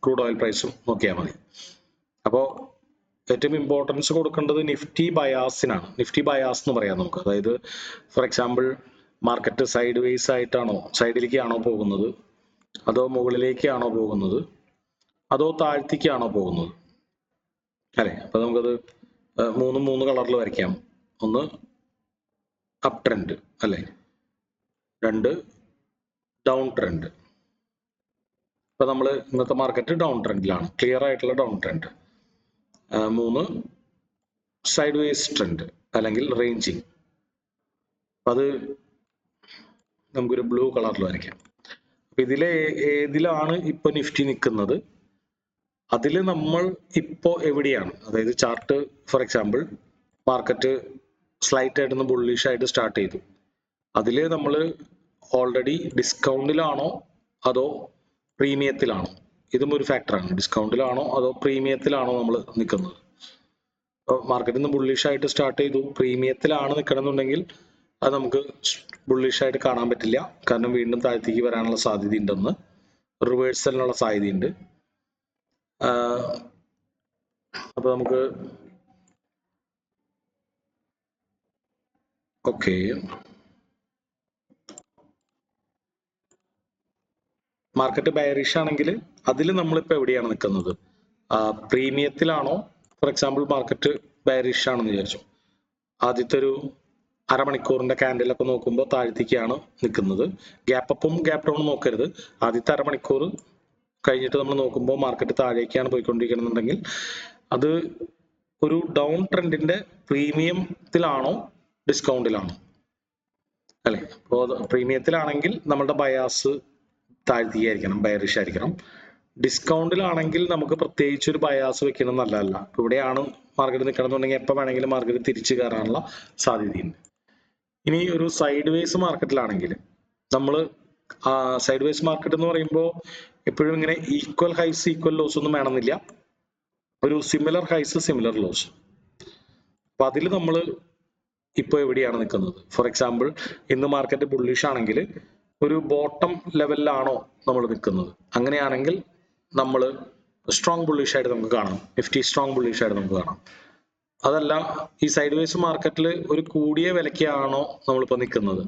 ക്രൂഡ് ഓയിൽ പ്രൈസും നോക്കിയാൽ മതി. അപ്പോൾ ഏറ്റവും ഇമ്പോർട്ടൻസ് കൊടുക്കേണ്ടത് നിഫ്റ്റി ബയാസിനാണ്. നിഫ്റ്റി ബയാസ് എന്ന് പറയാം നമുക്ക്. അതായത് four example market side vase ആയിട്ടാണോ, സൈഡിലേക്കാണോ പോകുന്നത്, അതോ മുകളിലേക്കാണോ പോകുന്നത്, അതോ താഴ്ത്തിക്കാണോ പോകുന്നത് അല്ലെ. അപ്പൊ നമുക്കത് 3 കളറിൽ വരയ്ക്കാം. ഒന്ന് അപ് ട്രെൻഡ് അല്ലെ, 2 ഡൗൺ ട്രെൻഡ്. ഇപ്പൊ നമ്മൾ ഇന്നത്തെ മാർക്കറ്റ് ഡൗൺ ട്രെൻഡിലാണ്, ക്ലിയർ ആയിട്ടുള്ള down trend. 3 side vase trend അല്ലെങ്കിൽ റേഞ്ചിങ്. അത് നമുക്കൊരു ബ്ലൂ കളറിൽ വരയ്ക്കാം. അപ്പൊ ഏതിലാണ് ഇപ്പൊ നിഫ്റ്റി നിൽക്കുന്നത്? അതിൽ നമ്മൾ ഇപ്പോ എവിടെയാണ്? അതായത് chart for example market slight ആയിട്ടൊന്ന് ബുള്ളിഷ് ആയിട്ട് സ്റ്റാർട്ട് ചെയ്തു. അതിൽ നമ്മൾ ഓൾറെഡി ഡിസ്കൗണ്ടിലാണോ അതോ പ്രീമിയത്തിലാണോ? ഇതും ഒരു ഫാക്ടറാണ്. ഡിസ്കൗണ്ടിലാണോ അതോ പ്രീമിയത്തിലാണോ നമ്മൾ നിൽക്കുന്നത്? മാർക്കറ്റിൽ നിന്ന് ബുള്ളിഷ് ആയിട്ട് സ്റ്റാർട്ട് ചെയ്തു, പ്രീമിയത്തിലാണ് നിൽക്കണമെന്നുണ്ടെങ്കിൽ അത് നമുക്ക് ബുള്ളിഷ് ആയിട്ട് കാണാൻ പറ്റില്ല. കാരണം വീണ്ടും താഴത്തേക്ക് വരാനുള്ള സാധ്യത ഉണ്ടെന്ന്, റിവേഴ്സലിനുള്ള സാധ്യതയുണ്ട്. അപ്പൊ നമുക്ക് ഓക്കെ, മാർക്കറ്റ് ബയറിഷ് ആണെങ്കിൽ അതിൽ നമ്മളിപ്പോൾ എവിടെയാണ് നിൽക്കുന്നത്? പ്രീമിയത്തിലാണോ? ഫോർ എക്സാമ്പിൾ മാർക്കറ്റ് ബയറിഷ് ആണെന്ന് വിചാരിച്ചു, ആദ്യത്തെ ഒരു അരമണിക്കൂറിന്റെ ക്യാൻഡിലൊക്കെ നോക്കുമ്പോൾ താഴ്ത്തേക്കാണ് നിൽക്കുന്നത്. ഗ്യാപ്പ് അപ്പും ഗ്യാപ്പ് ഡൗണും നോക്കരുത്. ആദ്യത്തെ അരമണിക്കൂർ കഴിഞ്ഞിട്ട് നമ്മൾ നോക്കുമ്പോൾ മാർക്കറ്റ് താഴേക്കാണ് പോയിക്കൊണ്ടിരിക്കണമെന്നുണ്ടെങ്കിൽ അത് ഒരു ഡൗൺ ട്രെൻഡിന്റെ പ്രീമിയത്തിലാണോ ഡിസ്കൗണ്ടിലാണോ അല്ലെ. അപ്പോൾ പ്രീമിയത്തിലാണെങ്കിൽ നമ്മളുടെ ബയാസ് താഴ്ത്തിയായിരിക്കണം, ബയറിഷ് ആയിരിക്കണം. ഡിസ്കൗണ്ടിലാണെങ്കിൽ നമുക്ക് പ്രത്യേകിച്ച് ഒരു ബയാസ് വെക്കണം നല്ലതല്ല. ഇവിടെയാണ് മാർക്കറ്റ് നിൽക്കണമെന്നുണ്ടെങ്കിൽ എപ്പോൾ വേണമെങ്കിലും മാർക്കറ്റ് തിരിച്ചു കയറാനുള്ള സാധ്യതയുണ്ട്. ഇനി ഒരു സൈഡ് വേസ് മാർക്കറ്റിലാണെങ്കിൽ നമ്മൾ സൈഡ് വേസ് മാർക്കറ്റ് എന്ന് പറയുമ്പോൾ എപ്പോഴും ഇങ്ങനെ ഈക്വൽ ഹൈസ് ഈക്വൽ ലോസ് ഒന്നും വേണമെന്നില്ല, ഒരു സിമിലർ ഹൈസ് സിമിലർ ലോസ്. അപ്പൊ അതിൽ നമ്മൾ ഇപ്പോൾ എവിടെയാണ് നിൽക്കുന്നത്? ഫോർ എക്സാമ്പിൾ ഇന്ന് മാർക്കറ്റ് ബുള്ളിഷ് ആണെങ്കിൽ ഒരു ബോട്ടം ലെവലിലാണോ നമ്മൾ നിൽക്കുന്നത്? അങ്ങനെയാണെങ്കിൽ നമ്മൾ സ്ട്രോങ് ബുള്ളിഷ് ആയിട്ട് നമുക്ക് കാണാം, നിഫ്റ്റി സ്ട്രോങ് ബുള്ളിഷ് ആയിട്ട് നമുക്ക് കാണാം. അതല്ല ഈ സൈഡ് വേസ് മാർക്കറ്റിൽ ഒരു കൂടിയ വിലയ്ക്കാണോ നമ്മളിപ്പോൾ നിൽക്കുന്നത്?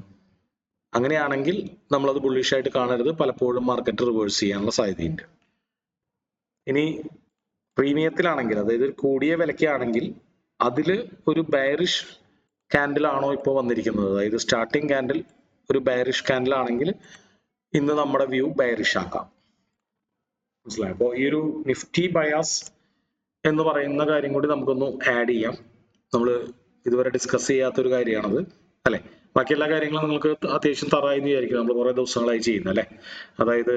അങ്ങനെയാണെങ്കിൽ നമ്മളത് ബുള്ളിഷ് ആയിട്ട് കാണരുത്, പലപ്പോഴും മാർക്കറ്റ് റിവേഴ്സ് ചെയ്യാനുള്ള സാധ്യതയുണ്ട്. ഇനി പ്രീമിയത്തിലാണെങ്കിൽ, അതായത് ഒരു കൂടിയ വിലയ്ക്കാണെങ്കിൽ അതിൽ ഒരു ബയറിഷ് ക്യാൻഡിൽ ആണോ ഇപ്പോൾ വന്നിരിക്കുന്നത്? അതായത് സ്റ്റാർട്ടിങ് ക്യാൻഡിൽ ഒരു ബയറിഷ് ക്യാൻഡിൽ ആണെങ്കിൽ ഇന്ന് നമ്മുടെ വ്യൂ ബയറിഷ് ആക്കാം. മനസ്സിലായോ? അപ്പോൾ ഈ ഒരു നിഫ്റ്റി ബയാസ് എന്ന് പറയുന്ന കാര്യം കൂടി നമുക്കൊന്ന് ആഡ് ചെയ്യാം. നമ്മൾ ഇതുവരെ ഡിസ്കസ് ചെയ്യാത്തൊരു കാര്യമാണത് അല്ലെ. ബാക്കി എല്ലാ കാര്യങ്ങളും നിങ്ങൾക്ക് അത്യാവശ്യം തറായെന്ന് വിചാരിക്കും, നമ്മൾ കുറെ ദിവസങ്ങളായി ചെയ്യുന്നത് അല്ലെ. അതായത്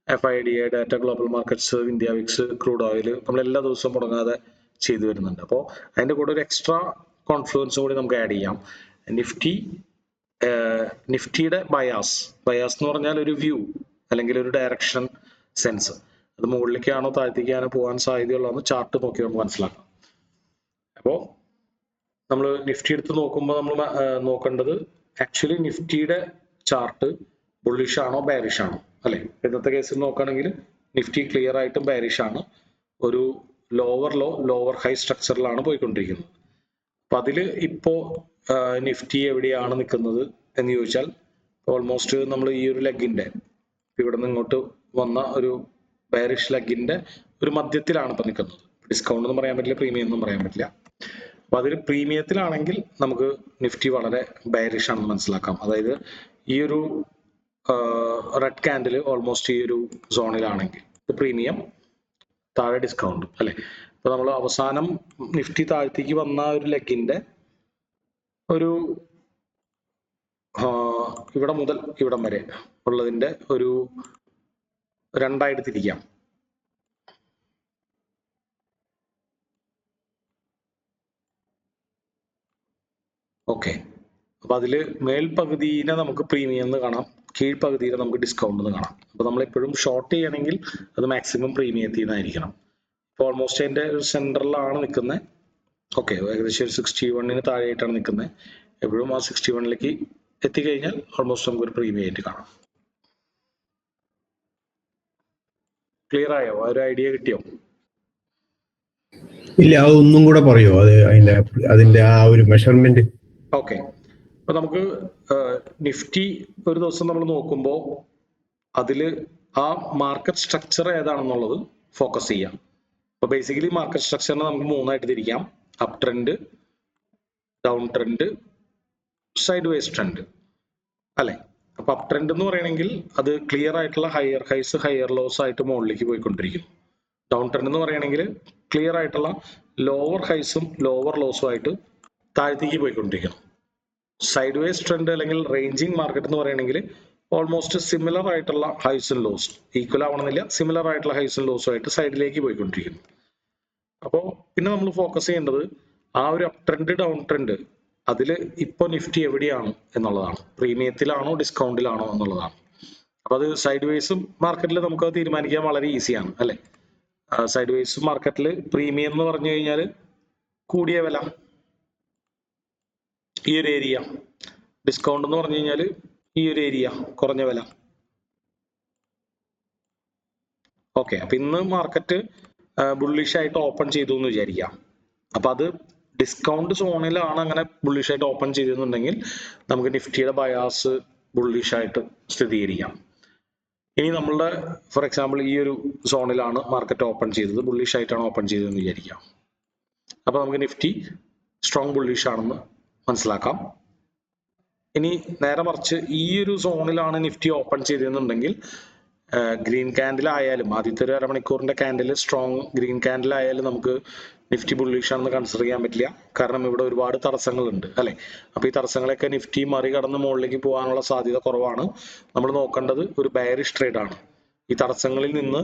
FII-DI data, global markets, India Vicks, crude oil നമ്മൾ എല്ലാ ദിവസവും മുടങ്ങാതെ ചെയ്തു വരുന്നുണ്ട്. അപ്പോൾ അതിന്റെ കൂടെ ഒരു എക്സ്ട്രാ കോൺഫ്ലുവൻസ് കൂടി നമുക്ക് ആഡ് ചെയ്യാം. നിഫ്റ്റിയുടെ ബയാസ് എന്ന് പറഞ്ഞാൽ ഒരു വ്യൂ അല്ലെങ്കിൽ ഒരു ഡയറക്ഷൻ സെൻസ്, അത് മുകളിലേക്കാണോ താഴ്ത്തേക്കാണോ പോകാൻ സാധ്യതയുള്ളതെന്ന് ചാർട്ട് നോക്കി നമുക്ക് മനസ്സിലാക്കാം. അപ്പോൾ നമ്മൾ നിഫ്റ്റി എടുത്ത് നോക്കുമ്പോൾ നമ്മൾ നോക്കേണ്ടത് ആക്ച്വലി നിഫ്റ്റിയുടെ ചാർട്ട് ബുള്ളിഷ് ആണോ ബെയറിഷ് ആണോ അല്ലെ? ഇന്നത്തെ കേസിൽ നോക്കുകയാണെങ്കിൽ നിഫ്റ്റി ക്ലിയർ ആയിട്ടും ബെയറിഷ് ആണ്. ഒരു ലോവർ ലോ ലോവർ ഹൈ സ്ട്രക്ചറിലാണ് പോയിക്കൊണ്ടിരിക്കുന്നത്. അപ്പൊ അതിൽ ഇപ്പോ നിഫ്റ്റി എവിടെയാണ് നിൽക്കുന്നത് എന്ന് ചോദിച്ചാൽ ഓൾമോസ്റ്റ് നമ്മൾ ഈ ഒരു ലെഗിന്റെ ഇവിടെ നിന്ന് ഇങ്ങോട്ട് വന്ന ഒരു ബെയറിഷ് ലെഗിന്റെ ഒരു മധ്യത്തിലാണ് ഇപ്പൊ നിൽക്കുന്നത്. ഡിസ്കൗണ്ട് ഒന്നും പറയാൻ പറ്റില്ല, പ്രീമിയം ഒന്നും പറയാൻ പറ്റില്ല. അപ്പൊ അതിൽ പ്രീമിയത്തിലാണെങ്കിൽ നമുക്ക് നിഫ്റ്റി വളരെ ബെയറിഷ് ആണെന്ന് മനസ്സിലാക്കാം. അതായത് ഈ ഒരു റെഡ് ക്യാൻഡിൽ ഓൾമോസ്റ്റ് ഈ ഒരു സോണിലാണെങ്കിൽ പ്രീമിയം, താഴെ ഡിസ്കൗണ്ട് അല്ലെ? അപ്പൊ നമ്മൾ അവസാനം നിഫ്റ്റി താഴത്തേക്ക് വന്ന ഒരു ലെഗിന്റെ ഒരു ഇവിടെ മുതൽ ഇവിടം വരെ ഉള്ളതിന്റെ ഒരു രണ്ടായിട്ട് തിരിക്കാം. ഓക്കെ, അപ്പൊ അതില് മേൽപകുതിനെ നമുക്ക് പ്രീമിയം എന്ന് കാണാം, കീഴ്പകുതിയെ നമുക്ക് ഡിസ്കൗണ്ട് എന്ന് കാണാം. അപ്പൊ നമ്മൾ എപ്പോഴും ഷോർട്ട് ചെയ്യണമെങ്കിൽ അത് മാക്സിമം പ്രീമിയത്തിൽ നിന്നായിരിക്കണം. ഇപ്പൊ ഓൾമോസ്റ്റ് അതിന്റെ ഒരു സെന്ററിലാണ് നിൽക്കുന്നത്. ഓക്കെ, ഏകദേശം ഒരു 61 താഴെയായിട്ടാണ് നിൽക്കുന്നത്. എപ്പോഴും ആ 61 എത്തിക്കഴിഞ്ഞാൽ ഓൾമോസ്റ്റ് നമുക്ക് ഒരു പ്രീമിയം ആയിട്ട് കാണാം. ക്ലിയർ ആയോ? ആ ഒരു ഐഡിയ കിട്ടിയോ? ഇല്ല, അത് ഒന്നും കൂടെ പറയോ, അത് അതിന്റെ ആ ഒരു മെഷർമെന്റ്? ഓക്കെ, അപ്പൊ നമുക്ക് നിഫ്റ്റി ഒരു ദിവസം നമ്മൾ നോക്കുമ്പോൾ അതില് ആ മാർക്കറ്റ് സ്ട്രക്ചർ ഏതാണെന്നുള്ളത് ഫോക്കസ് ചെയ്യാം. അപ്പൊ ബേസിക്കലി മാർക്കറ്റ് സ്ട്രക്ചറിനെ നമുക്ക് മൂന്നായിട്ട് തിരിക്കാം: up trend, down trend, side vase trend അല്ലെ? അപ്പൊ അപ് ട്രെൻഡ് എന്ന് പറയണമെങ്കിൽ അത് ക്ലിയർ ആയിട്ടുള്ള ഹയർ ഹൈസ് ഹയർ ലോസ് ആയിട്ട് മുകളിലേക്ക് പോയിക്കൊണ്ടിരിക്കുന്നു. ഡൗൺ ട്രെൻഡ് എന്ന് പറയണമെങ്കിൽ ക്ലിയർ ആയിട്ടുള്ള ലോവർ ഹൈസും ലോവർ ലോസും ആയിട്ട് താഴത്തേക്ക് പോയിക്കൊണ്ടിരിക്കുന്നു. സൈഡ് വേസ് ട്രെൻഡ് അല്ലെങ്കിൽ റേഞ്ചിങ് മാർക്കറ്റ് എന്ന് പറയണമെങ്കിൽ ഓൾമോസ്റ്റ് സിമിലർ ആയിട്ടുള്ള ഹൈസും ലോസും, ഈക്വൽ ആവണമെന്നില്ല, സിമിലർ ആയിട്ടുള്ള ഹൈസും ലോസും ആയിട്ട് സൈഡിലേക്ക് പോയിക്കൊണ്ടിരിക്കുന്നു. അപ്പോൾ പിന്നെ നമ്മൾ ഫോക്കസ് ചെയ്യേണ്ടത് ആ ഒരു അപ് ട്രെൻഡ് ഡൗൺ ട്രെൻഡ് അതിൽ ഇപ്പോൾ നിഫ്റ്റി എവിടെയാണ് എന്നുള്ളതാണ്. പ്രീമിയത്തിലാണോ ഡിസ്കൗണ്ടിലാണോ എന്നുള്ളതാണ്. അപ്പൊ അത് സൈഡ് വേസ് മാർക്കറ്റിൽ നമുക്ക് തീരുമാനിക്കാൻ വളരെ ഈസിയാണ് അല്ലെ? സൈഡ് വേസ് മാർക്കറ്റിൽ പ്രീമിയം എന്ന് പറഞ്ഞു കഴിഞ്ഞാൽ കൂടിയ വില, ഈ ഒരു ഏരിയ. ഡിസ്കൗണ്ട് എന്ന് പറഞ്ഞു കഴിഞ്ഞാൽ ഈ ഒരു ഏരിയ, കുറഞ്ഞ വില. ഓക്കെ, അപ്പൊ ഇന്ന് മാർക്കറ്റ് ബുള്ളിഷ് ആയിട്ട് ഓപ്പൺ ചെയ്തു എന്ന് വിചാരിക്കാം. അപ്പൊ അത് ഡിസ്കൗണ്ട് സോണിലാണ് അങ്ങനെ ബുള്ളിഷ് ആയിട്ട് ഓപ്പൺ ചെയ്തെന്നുണ്ടെങ്കിൽ നമുക്ക് നിഫ്റ്റിയുടെ ബയാസ് ബുള്ളിഷ് ആയിട്ട് സ്ഥിരീകരിക്കാം. ഇനി നമ്മളുടെ ഫോർ എക്സാമ്പിൾ ഈ ഒരു സോണിലാണ് മാർക്കറ്റ് ഓപ്പൺ ചെയ്തത്, ബുള്ളിഷ് ആയിട്ടാണ് ഓപ്പൺ ചെയ്തതെന്ന് വിചാരിക്കാം. അപ്പൊ നമുക്ക് നിഫ്റ്റി സ്ട്രോങ് ബുള്ളിഷ് ആണെന്ന് മനസ്സിലാക്കാം. ഇനി നേരെ മറിച്ച് ഈ ഒരു സോണിലാണ് നിഫ്റ്റി ഓപ്പൺ ചെയ്തെന്നുണ്ടെങ്കിൽ ഗ്രീൻ ക്യാൻഡിൽ ആയാലും, ആദ്യത്തെ ഒരു അരമണിക്കൂറിന്റെ ക്യാൻഡിൽ സ്ട്രോങ് ഗ്രീൻ ക്യാൻഡിൽ ആയാലും നമുക്ക് നിഫ്റ്റി ബുള്ളിഷ് ആണെന്ന് കൺസിഡർ ചെയ്യാൻ പറ്റില്ല. കാരണം ഇവിടെ ഒരുപാട് തടസ്സങ്ങളുണ്ട് അല്ലെ? അപ്പൊ ഈ തടസ്സങ്ങളൊക്കെ നിഫ്റ്റി മറികടന്ന് മുകളിലേക്ക് പോകാനുള്ള സാധ്യത കുറവാണ്. നമ്മൾ നോക്കേണ്ടത് ഒരു ബെയറിഷ് ട്രേഡ് ആണ്. ഈ തടസ്സങ്ങളിൽ നിന്ന്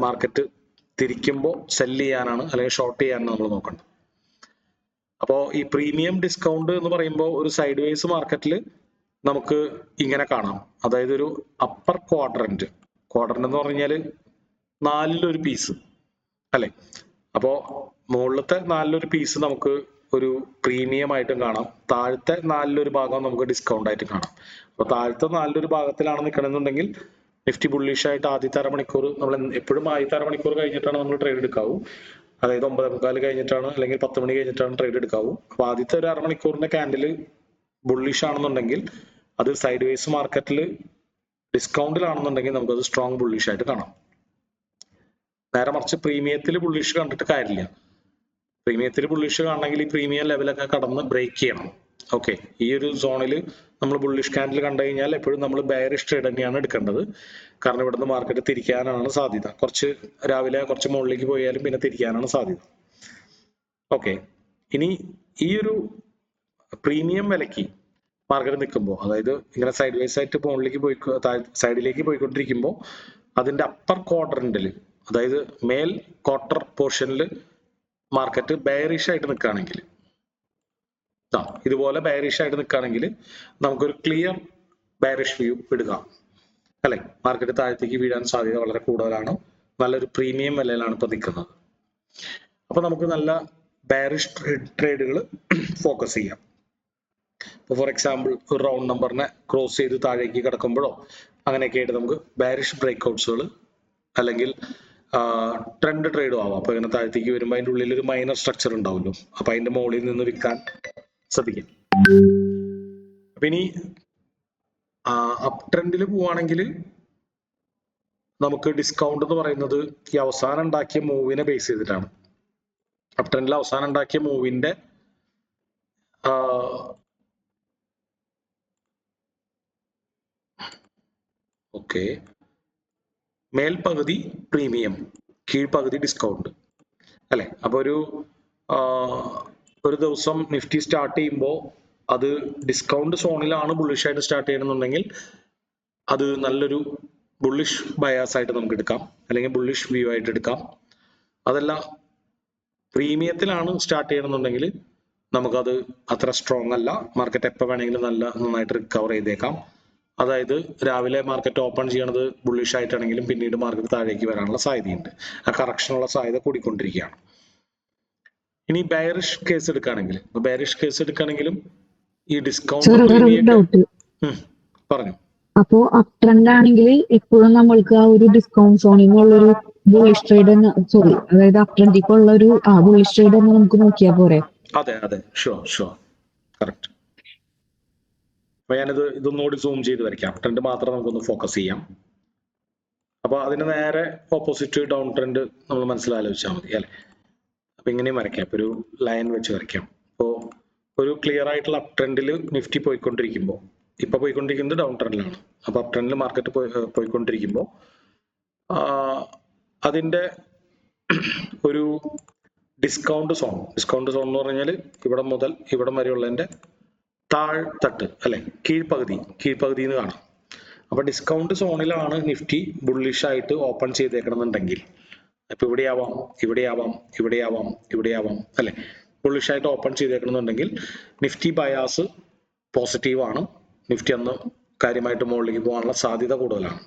മാർക്കറ്റ് തിരിക്കുമ്പോൾ സെല് ചെയ്യാനാണ് അല്ലെങ്കിൽ ഷോർട്ട് ചെയ്യാനാണ് നമ്മൾ നോക്കേണ്ടത്. അപ്പോൾ ഈ പ്രീമിയം ഡിസ്കൗണ്ട് എന്ന് പറയുമ്പോൾ ഒരു സൈഡ് വേസ് മാർക്കറ്റിൽ നമുക്ക് ഇങ്ങനെ കാണാം. അതായത് ഒരു അപ്പർ ക്വാഡ്രന്റ് എന്ന് പറഞ്ഞാൽ 4-1 പീസ് അല്ലെ? അപ്പോ മുകളിലത്തെ 4-1 പീസ് നമുക്ക് ഒരു പ്രീമിയം ആയിട്ടും കാണാം, താഴത്തെ 4-1 ഭാഗം നമുക്ക് ഡിസ്കൗണ്ട് ആയിട്ട് കാണാം. അപ്പൊ താഴത്തെ 4-1 ഭാഗത്തിലാണ് നിൽക്കണമെന്നുണ്ടെങ്കിൽ നിഫ്റ്റി ബുള്ളിഷ് ആയിട്ട് ആദ്യത്തെ അരമണിക്കൂർ, നമ്മൾ എപ്പോഴും ആദ്യത്തെ അരമണിക്കൂർ കഴിഞ്ഞിട്ടാണ് നമ്മൾ ട്രേഡ് എടുക്കാവൂ. അതായത് 9:45 കഴിഞ്ഞിട്ടാണ് അല്ലെങ്കിൽ 10 മണി കഴിഞ്ഞിട്ടാണ് ട്രേഡ് എടുക്കാവൂ. അപ്പൊ ആദ്യത്തെ ഒരു അരമണിക്കൂറിന്റെ ക്യാൻഡിൽ ബുള്ളിഷ് ആണെന്നുണ്ടെങ്കിൽ അത് സൈഡ് വേസ് മാർക്കറ്റിൽ ഡിസ്കൗണ്ടിലാണെന്നുണ്ടെങ്കിൽ നമുക്കത് സ്ട്രോങ് ബുള്ളിഷ് ആയിട്ട് കാണാം. നേരെ മറിച്ച് പ്രീമിയത്തിൽ ബുള്ളിഷ് കണ്ടിട്ട് കാര്യമില്ല. പ്രീമിയത്തിൽ ബുള്ളിഷ് കാണണമെങ്കിൽ ഈ പ്രീമിയം ലെവലൊക്കെ കടന്ന് ബ്രേക്ക് ചെയ്യണം. ഓക്കെ, ഈ ഒരു സോണിൽ നമ്മൾ ബുള്ളിഷ് ക്യാൻഡിൽ കണ്ടു കഴിഞ്ഞാൽ എപ്പോഴും നമ്മൾ ബെയറിഷ് ട്രേഡ് തന്നെയാണ് എടുക്കേണ്ടത്. കാരണം ഇവിടുന്ന് മാർക്കറ്റ് തിരിക്കാനാണ് സാധ്യത. കുറച്ച് രാവിലെ കുറച്ച് മുകളിലേക്ക് പോയാലും പിന്നെ തിരിക്കാനാണ് സാധ്യത. ഓക്കെ, ഇനി ഈ ഒരു പ്രീമിയം വിലക്ക് മാർക്കറ്റ് നിൽക്കുമ്പോൾ, അതായത് ഇങ്ങനെ സൈഡ് വൈസ് ആയിട്ട് മുകളിലേക്ക് സൈഡിലേക്ക് പോയിക്കൊണ്ടിരിക്കുമ്പോൾ അതിന്റെ അപ്പർ ക്വാഡ്രന്റിൽ, അതായത് മേൽ ക്വാർട്ടർ പോർഷനിൽ മാർക്കറ്റ് ബെയറിഷ് ആയിട്ട് നിൽക്കുകയാണെങ്കിൽ, ഇതുപോലെ ബെയറിഷ് ആയിട്ട് നിൽക്കുകയാണെങ്കിൽ നമുക്കൊരു ക്ലിയർ ബെയറിഷ് വ്യൂ എടുക്കാം അല്ലെ? മാർക്കറ്റ് താഴത്തേക്ക് വീഴാൻ സാധ്യത വളരെ കൂടുതലാണ്. നല്ലൊരു പ്രീമിയം വിലയിലാണ് ഇപ്പൊ നിൽക്കുന്നത്. അപ്പൊ നമുക്ക് നല്ല ബെയറിഷ് ട്രേഡുകൾ ഫോക്കസ് ചെയ്യാം. ഇപ്പോൾ ഫോർ എക്സാമ്പിൾ ഒരു റൗണ്ട് നമ്പറിനെ ക്രോസ് ചെയ്ത് താഴേക്ക് കിടക്കുമ്പോഴോ അങ്ങനെയൊക്കെ ആയിട്ട് നമുക്ക് ബാരിഷ് ബ്രേക്ക്ഔട്ട്സുകൾ അല്ലെങ്കിൽ ട്രെൻഡ് ട്രേഡും ആവാം. അപ്പോൾ ഇങ്ങനെ താഴത്തേക്ക് വരുമ്പോൾ അതിൻ്റെ ഉള്ളിൽ ഒരു മൈനർ സ്ട്രക്ചർ ഉണ്ടാവുമല്ലോ, അപ്പോൾ അതിൻ്റെ മുകളിൽ നിന്ന് വിൽക്കാൻ ശ്രദ്ധിക്കാം. അപ്പം ഇനി അപ് ട്രെൻഡിൽ പോവുകയാണെങ്കിൽ നമുക്ക് ഡിസ്കൗണ്ട് എന്ന് പറയുന്നത് ഈ അവസാനം ഉണ്ടാക്കിയ മൂവിനെ ബേസ് ചെയ്തിട്ടാണ്. അപ് ട്രെൻഡിൽ അവസാനം ഉണ്ടാക്കിയ മൂവിന്റെ ഓക്കെ മേൽപകുതി പ്രീമിയം, കീഴ്പകുതി ഡിസ്കൗണ്ട് അല്ലെ. അപ്പൊ ഒരു ദിവസം നിഫ്റ്റി സ്റ്റാർട്ട് ചെയ്യുമ്പോൾ അത് ഡിസ്കൗണ്ട് സോണിലാണ് ബുള്ളിഷ് ആയിട്ട് സ്റ്റാർട്ട് ചെയ്യണമെന്നുണ്ടെങ്കിൽ അത് നല്ലൊരു ബുള്ളിഷ് ബയാസ് ആയിട്ട് നമുക്ക് എടുക്കാം, അല്ലെങ്കിൽ ബുള്ളിഷ് വ്യൂ ആയിട്ട് എടുക്കാം. അതല്ല പ്രീമിയത്തിലാണ് സ്റ്റാർട്ട് ചെയ്യണമെന്നുണ്ടെങ്കിൽ നമുക്കത് അത്ര സ്ട്രോങ് അല്ല, മാർക്കറ്റ് എപ്പോൾ വേണമെങ്കിലും നന്നായിട്ട് റിക്കവർ ചെയ്തേക്കാം. അതായത് രാവിലെ മാർക്കറ്റ് ഓപ്പൺ ചെയ്യണത് ബുള്ളിഷ് ആയിട്ടാണെങ്കിലും പിന്നീട് മാർക്കറ്റ് താഴേക്ക് വരാനുള്ള സാധ്യതയുണ്ട്. ആ കറക്ഷനുള്ള സാധ്യത കൂടിക്കൊണ്ടിരിക്കുകയാണ്. ഇനി ബെയറിഷ് കേസ് എടുക്കുകയാണെങ്കിലും ഈ ഡിസ്കൗണ്ട് പറഞ്ഞു. അപ്പോ അപ് ട്രെൻഡ് ആണെങ്കിൽ എപ്പോഴും നമ്മൾക്ക് ആ ഒരു ഡിസ്കൗണ്ട് സോണിൽ നിന്നുള്ളൊരു ബുള്ളിഷ് ട്രേഡ് അതായത് അപ് ട്രെൻഡിലേക്കുള്ള ഒരു ബുള്ളിഷ് ട്രേഡ് എന്ന് നമുക്ക് നോക്കിയാൽ പോരെ? അതെ ഷുവർ കറക്റ്റ്. അപ്പൊ ഇതൊന്നുകൂടി സൂം ചെയ്ത് വരയ്ക്കാം. ട്രെൻഡ് മാത്രം നമുക്കൊന്ന് ഫോക്കസ് ചെയ്യാം. അപ്പൊ അതിന് നേരെ ഓപ്പോസിറ്റ് ഡൗൺ ട്രെൻഡ് നമ്മൾ മനസ്സിലാലോചിച്ചാൽ മതി അല്ലെ. അപ്പൊ ഇങ്ങനെയും വരയ്ക്കാം, ഇപ്പൊ ഒരു ലൈൻ വെച്ച് വരയ്ക്കാം. അപ്പോൾ ഒരു ക്ലിയർ ആയിട്ടുള്ള അപ് ട്രെൻഡിൽ നിഫ്റ്റി പോയിക്കൊണ്ടിരിക്കുമ്പോൾ, ഇപ്പൊ പോയിക്കൊണ്ടിരിക്കുന്നത് ഡൗൺ ട്രെൻഡിലാണ്. അപ്പൊ അപ് ട്രെൻഡിൽ മാർക്കറ്റ് പോയിക്കൊണ്ടിരിക്കുമ്പോൾ അതിന്റെ ഒരു ഡിസ്കൗണ്ട് സോൺ എന്ന് പറഞ്ഞാൽ ഇവിടെ മുതൽ ഇവിടം വരെയുള്ളതിന്റെ താഴ്ത്തട്ട് അല്ലെ, കീഴ്പകുതി എന്ന് കാണാം. അപ്പൊ ഡിസ്കൗണ്ട് സോണിലാണ് നിഫ്റ്റി ബുള്ളിഷ് ആയിട്ട് ഓപ്പൺ ചെയ്തേക്കണമെന്നുണ്ടെങ്കിൽ, ഇപ്പൊ ഇവിടെയാവാം അല്ലെ, ബുള്ളിഷ് ആയിട്ട് ഓപ്പൺ ചെയ്തേക്കണമെന്നുണ്ടെങ്കിൽ നിഫ്റ്റി ബയാസ് പോസിറ്റീവ് ആണ്. നിഫ്റ്റി അന്ന് കാര്യമായിട്ട് മുകളിലേക്ക് പോകാനുള്ള സാധ്യത കൂടുതലാണ്.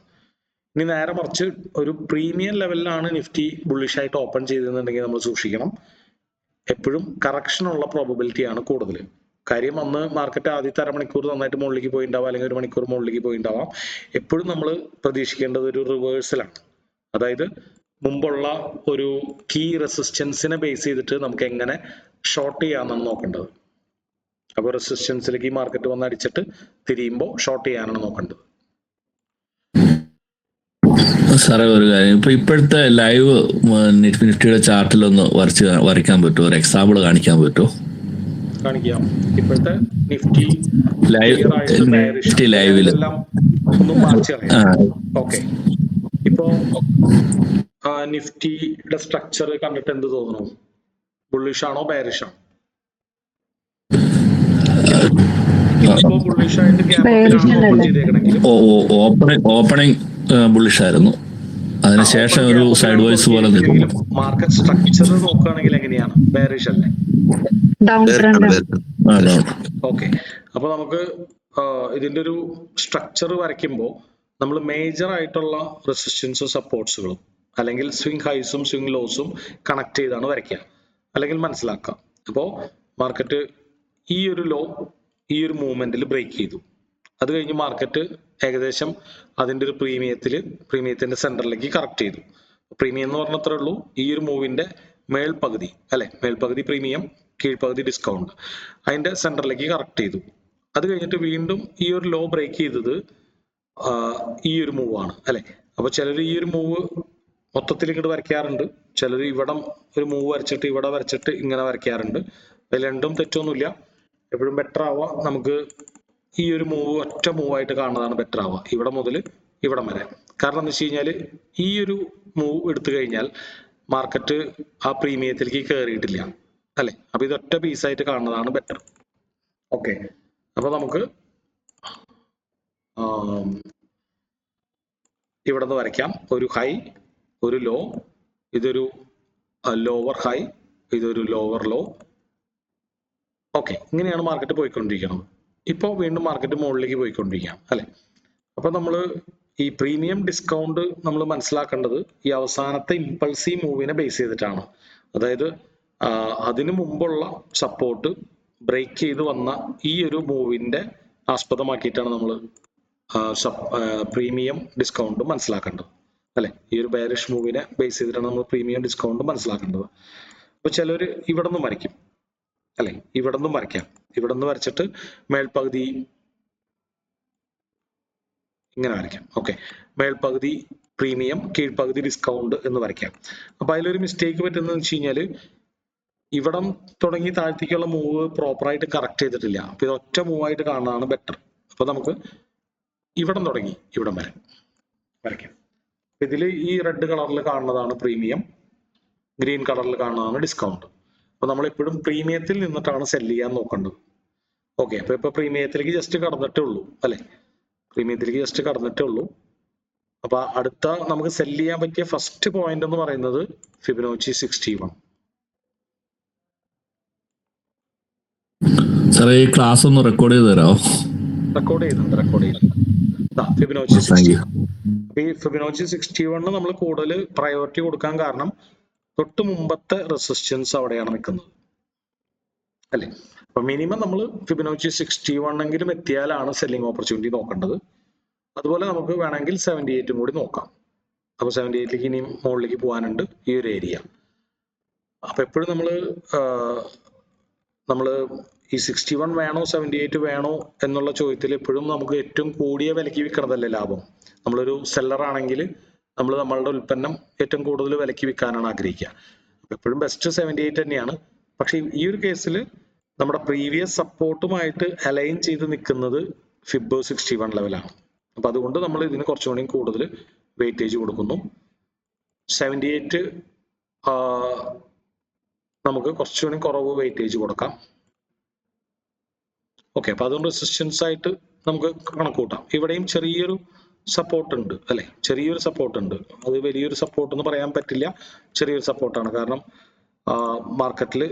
ഇനി നേരെ മറിച്ച് ഒരു പ്രീമിയം ലെവലിലാണ് നിഫ്റ്റി ബുള്ളിഷ് ആയിട്ട് ഓപ്പൺ ചെയ്തെന്നുണ്ടെങ്കിൽ നമ്മൾ സൂക്ഷിക്കണം. എപ്പോഴും കറക്ഷനുള്ള പ്രോബബിലിറ്റി ആണ് കൂടുതൽ. കാര്യം അന്ന് മാർക്കറ്റ് ആദ്യത്തെ അരമണിക്കൂർ നന്നായിട്ട് മുകളിലേക്ക് പോയിണ്ടാവാം, അല്ലെങ്കിൽ ഒരു മണിക്കൂർ മുകളിലേക്ക് പോയിണ്ടാവാം. എപ്പോഴും നമ്മൾ പ്രതീക്ഷിക്കേണ്ടത് ഒരു റിവേഴ്സലാണ്. അതായത് മുമ്പുള്ള ഒരു കീ റെസിസ്റ്റൻസിനെ ബേസ് ചെയ്തിട്ട് നമുക്ക് എങ്ങനെ ഷോർട്ട് ചെയ്യാമെന്നാണ് നോക്കേണ്ടത്. അപ്പോൾ റെസിസ്റ്റൻസിലേക്ക് ഈ മാർക്കറ്റ് വന്ന് അടിച്ചിട്ട് തിരിയുമ്പോൾ ഷോർട്ട് ചെയ്യാനാണ് നോക്കേണ്ടത്. സാറേ ഒരു കാര്യം, ഇപ്പോഴത്തെ ലൈവ് നിഫ്റ്റിയുടെ ചാർട്ടിലൊന്ന് വരയ്ക്കാൻ പറ്റുമോ? ഒരു എക്സാമ്പിൾ കാണിക്കാൻ പറ്റുമോ? കാണിക്കാം. ഇപ്പോഴത്തെ നിഫ്റ്റി ലൈവില് ഒന്നും മാറ്റി അറിയാം. ഓക്കെ, ഇപ്പോ നിഫ്റ്റിയുടെ സ്ട്രക്ചർ കണ്ടിട്ട് എന്ത് തോന്നുന്നു? ബുള്ളിഷ് ആണോ ബെയറിഷ് ആണോ? ബുള്ളിഷ് ആയിട്ട് ഗ്യാപ്പിലാണ് ഓപ്പൺ ചെയ്തേക്കണമെങ്കിൽ ഓപ്പണിംഗ് ബുള്ളിഷ് ആയിരുന്നു, അതിനുശേഷം ഒരു സൈഡ് വൈസ് പോലെ മാർക്കറ്റ് സ്ട്രക്ചർ നോക്കുകയാണെങ്കിൽ എങ്ങനെയാണ്? ബെയറിഷ് അല്ലേ? ഓക്കെ, അപ്പൊ നമുക്ക് ഇതിന്റെ ഒരു സ്ട്രക്ചർ വരയ്ക്കുമ്പോൾ നമ്മൾ മേജർ ആയിട്ടുള്ള റെസിസ്റ്റൻസും സപ്പോർട്ട്സുകളും അല്ലെങ്കിൽ സ്വിംഗ് ഹൈസും സ്വിംഗ് ലോസും കണക്ട് ചെയ്താണ് വരയ്ക്കുക അല്ലെങ്കിൽ മനസ്സിലാക്കാം. അപ്പോൾ മാർക്കറ്റ് ഈ ഒരു ലോ ഈ ഒരു മൂവ്മെന്റിൽ ബ്രേക്ക് ചെയ്തു. അത് കഴിഞ്ഞ് മാർക്കറ്റ് ഏകദേശം അതിന്റെ ഒരു പ്രീമിയത്തിന്റെ സെന്ററിലേക്ക് കറക്റ്റ് ചെയ്തു. പ്രീമിയം എന്ന് പറഞ്ഞത്രേ ഉള്ളൂ ഈ ഒരു മൂവിന്റെ മേൽപകുതി അല്ലെ, മേൽപകുതി പ്രീമിയം, കീഴ്പകുതി ഡിസ്കൗണ്ട്, അതിന്റെ സെന്ററിലേക്ക് കറക്റ്റ് ചെയ്തു. അത് കഴിഞ്ഞിട്ട് വീണ്ടും ഈ ഒരു ലോ ബ്രേക്ക് ചെയ്തത് ഈ ഒരു മൂവാണ് അല്ലെ. അപ്പൊ ചിലർ ഈ ഒരു മൂവ് മൊത്തത്തിൽ ഇങ്ങോട്ട് വരയ്ക്കാറുണ്ട്, ചിലർ ഇവിടെ ഒരു മൂവ് വരച്ചിട്ട് ഇവിടെ വരച്ചിട്ട് ഇങ്ങനെ വരയ്ക്കാറുണ്ട്. അതിൽ രണ്ടും തെറ്റൊന്നുമില്ല. എപ്പോഴും ബെറ്റർ ആവുക നമുക്ക് ഈ ഒരു മൂവ് ഒറ്റ മൂവായിട്ട് കാണുന്നതാണ് ബെറ്റർ ആവുക, ഇവിടെ മുതൽ ഇവിടം വരെ. കാരണം എന്ന് വെച്ച് കഴിഞ്ഞാൽ ഈ ഒരു മൂവ് എടുത്തു കഴിഞ്ഞാൽ മാർക്കറ്റ് ആ പ്രീമിയത്തിലേക്ക് കയറിയിട്ടില്ല അല്ലെ. അപ്പൊ ഇത് ഒറ്റ പീസായിട്ട് കാണുന്നതാണ് ബെറ്റർ. ഓക്കെ, അപ്പൊ നമുക്ക് ഇവിടെ നിന്ന് വരയ്ക്കാം. ഒരു ഹൈ, ഒരു ലോ, ഇതൊരു ലോവർ ഹൈ, ഇതൊരു ലോവർ ലോ. ഓക്കെ, ഇങ്ങനെയാണ് മാർക്കറ്റ് പോയിക്കൊണ്ടിരിക്കുന്നത്. ഇപ്പോൾ വീണ്ടും മാർക്കറ്റ് മുകളിലേക്ക് പോയിക്കൊണ്ടിരിക്കുകയാണ് അല്ലെ. അപ്പൊ നമ്മൾ ഈ പ്രീമിയം ഡിസ്കൗണ്ട് നമ്മൾ മനസ്സിലാക്കേണ്ടത് ഈ അവസാനത്തെ ഇമ്പൾസീവ് മൂവിനെ ബേസ് ചെയ്തിട്ടാണ്. അതായത് അതിനു മുമ്പുള്ള സപ്പോർട്ട് ബ്രേക്ക് ചെയ്ത് വന്ന ഈ ഒരു മൂവിന്റെ ആസ്പദമാക്കിയിട്ടാണ് നമ്മൾ പ്രീമിയം ഡിസ്കൗണ്ട് മനസ്സിലാക്കേണ്ടത് അല്ലെ. ഈ ഒരു ബെയറിഷ് മൂവിനെ ബേസ് ചെയ്തിട്ടാണ് നമ്മൾ പ്രീമിയം ഡിസ്കൗണ്ട് മനസ്സിലാക്കേണ്ടത്. അപ്പൊ ചിലർ ഇവിടെ നിന്നും വരയ്ക്കും അല്ലെ, ഇവിടെ നിന്നും വരയ്ക്കാം. ഇവിടെ നിന്ന് വരച്ചിട്ട് മേൽപകുതി ഇങ്ങനെ വരയ്ക്കാം. ഓക്കെ, മേൽപകുതി പ്രീമിയം, കീഴ്പകുതി ഡിസ്കൗണ്ട് എന്ന് വരയ്ക്കാം. അപ്പൊ അതിലൊരു മിസ്റ്റേക്ക് പറ്റുന്നതെന്ന് വെച്ച് കഴിഞ്ഞാല് ഇവിടം തുടങ്ങി താഴ്ത്തേക്കുള്ള മൂവ് പ്രോപ്പറായിട്ട് കറക്റ്റ് ചെയ്തിട്ടില്ല. അപ്പൊ ഇത് ഒറ്റ മൂവായിട്ട് കാണുന്നതാണ് ബെറ്റർ. അപ്പൊ നമുക്ക് ഇവിടം തുടങ്ങി ഇവിടം വരെ വരയ്ക്കാം. ഇതിൽ ഈ റെഡ് കളറിൽ കാണുന്നതാണ് പ്രീമിയം, ഗ്രീൻ കളറിൽ കാണുന്നതാണ് ഡിസ്കൗണ്ട്. അപ്പൊ നമ്മൾ എപ്പോഴും പ്രീമിയത്തിൽ നിന്നിട്ടാണ് സെല് ചെയ്യാൻ നോക്കേണ്ടത്. ഓക്കെ, അപ്പൊ ഇപ്പൊ പ്രീമിയത്തിലേക്ക് ജസ്റ്റ് കടന്നിട്ടേ ഉള്ളൂ അല്ലെ, പ്രീമിയത്തിലേക്ക് ജസ്റ്റ് കടന്നിട്ടേ ഉള്ളൂ. അപ്പൊ അടുത്ത നമുക്ക് സെല് ചെയ്യാൻ പറ്റിയ ഫസ്റ്റ് പോയിന്റ് എന്ന് പറയുന്നത് ഫിബൊനാച്ചി 61. സാറേ ഈ ക്ലാസ് ഒന്ന് റെക്കോർഡ് ചെയ്ത് തരാമോ? റെക്കോർഡ് ചെയ്യുന്നുണ്ട്. ഫിബൊനാച്ചി 61. അപ്പൊ ഈ ഫിബൊനാച്ചി 61 നമ്മൾ കൂടുതൽ പ്രയോറിറ്റി കൊടുക്കാൻ കാരണം തൊട്ട് മുമ്പത്തെ റെസിസ്റ്റൻസ് അവിടെയാണ് നിൽക്കുന്നത് അല്ലെ. അപ്പൊ മിനിമം നമ്മൾ ഫിബൊനാച്ചി 61 എങ്കിലും എത്തിയാലാണ് സെല്ലിംഗ് ഓപ്പർച്യൂണിറ്റി നോക്കേണ്ടത്. അതുപോലെ നമുക്ക് വേണമെങ്കിൽ 78 കൂടി നോക്കാം. അപ്പൊ 78ലേക്ക് ഇനിയും മുകളിലേക്ക് പോകാനുണ്ട് ഈ ഒരു ഏരിയ. അപ്പൊ എപ്പോഴും നമ്മള് ഈ 61 വേണോ 78 വേണോ എന്നുള്ള ചോദ്യത്തിൽ എപ്പോഴും നമുക്ക് ഏറ്റവും കൂടിയ വിലയ്ക്ക് വിൽക്കണതല്ലേ ലാഭം. നമ്മളൊരു സെല്ലർ ആണെങ്കിൽ നമ്മൾ നമ്മളുടെ ഉൽപ്പന്നം ഏറ്റവും കൂടുതൽ വിലയ്ക്ക് വിൽക്കാനാണ് ആഗ്രഹിക്കുക. എപ്പോഴും ബെസ്റ്റ് 78 തന്നെയാണ്. പക്ഷെ ഈ ഒരു കേസിൽ നമ്മുടെ പ്രീവിയസ് സപ്പോർട്ടുമായിട്ട് അലൈൻ ചെയ്ത് നിൽക്കുന്നത് ഫിബ് 61 ലെവലാണ്. അപ്പൊ അതുകൊണ്ട് നമ്മൾ ഇതിന് കുറച്ചുകൂടി കൂടുതൽ വെയിറ്റേജ് കൊടുക്കുന്നു. 78 നമുക്ക് കുറച്ചുകൂടി കുറവ് വെയിറ്റേജ് കൊടുക്കാം. ഓക്കെ, അപ്പൊ അതുകൊണ്ട് റെസിസ്റ്റൻസ് ആയിട്ട് നമുക്ക് കണക്ക് കൂട്ടാം. ഇവിടെയും ചെറിയൊരു സപ്പോർട്ട് ഉണ്ട് അല്ലെ, ചെറിയൊരു സപ്പോർട്ട് ഉണ്ട്. അത് വലിയൊരു സപ്പോർട്ട് എന്ന് പറയാൻ പറ്റില്ല, ചെറിയൊരു സപ്പോർട്ടാണ്. കാരണം മാർക്കറ്റിൽ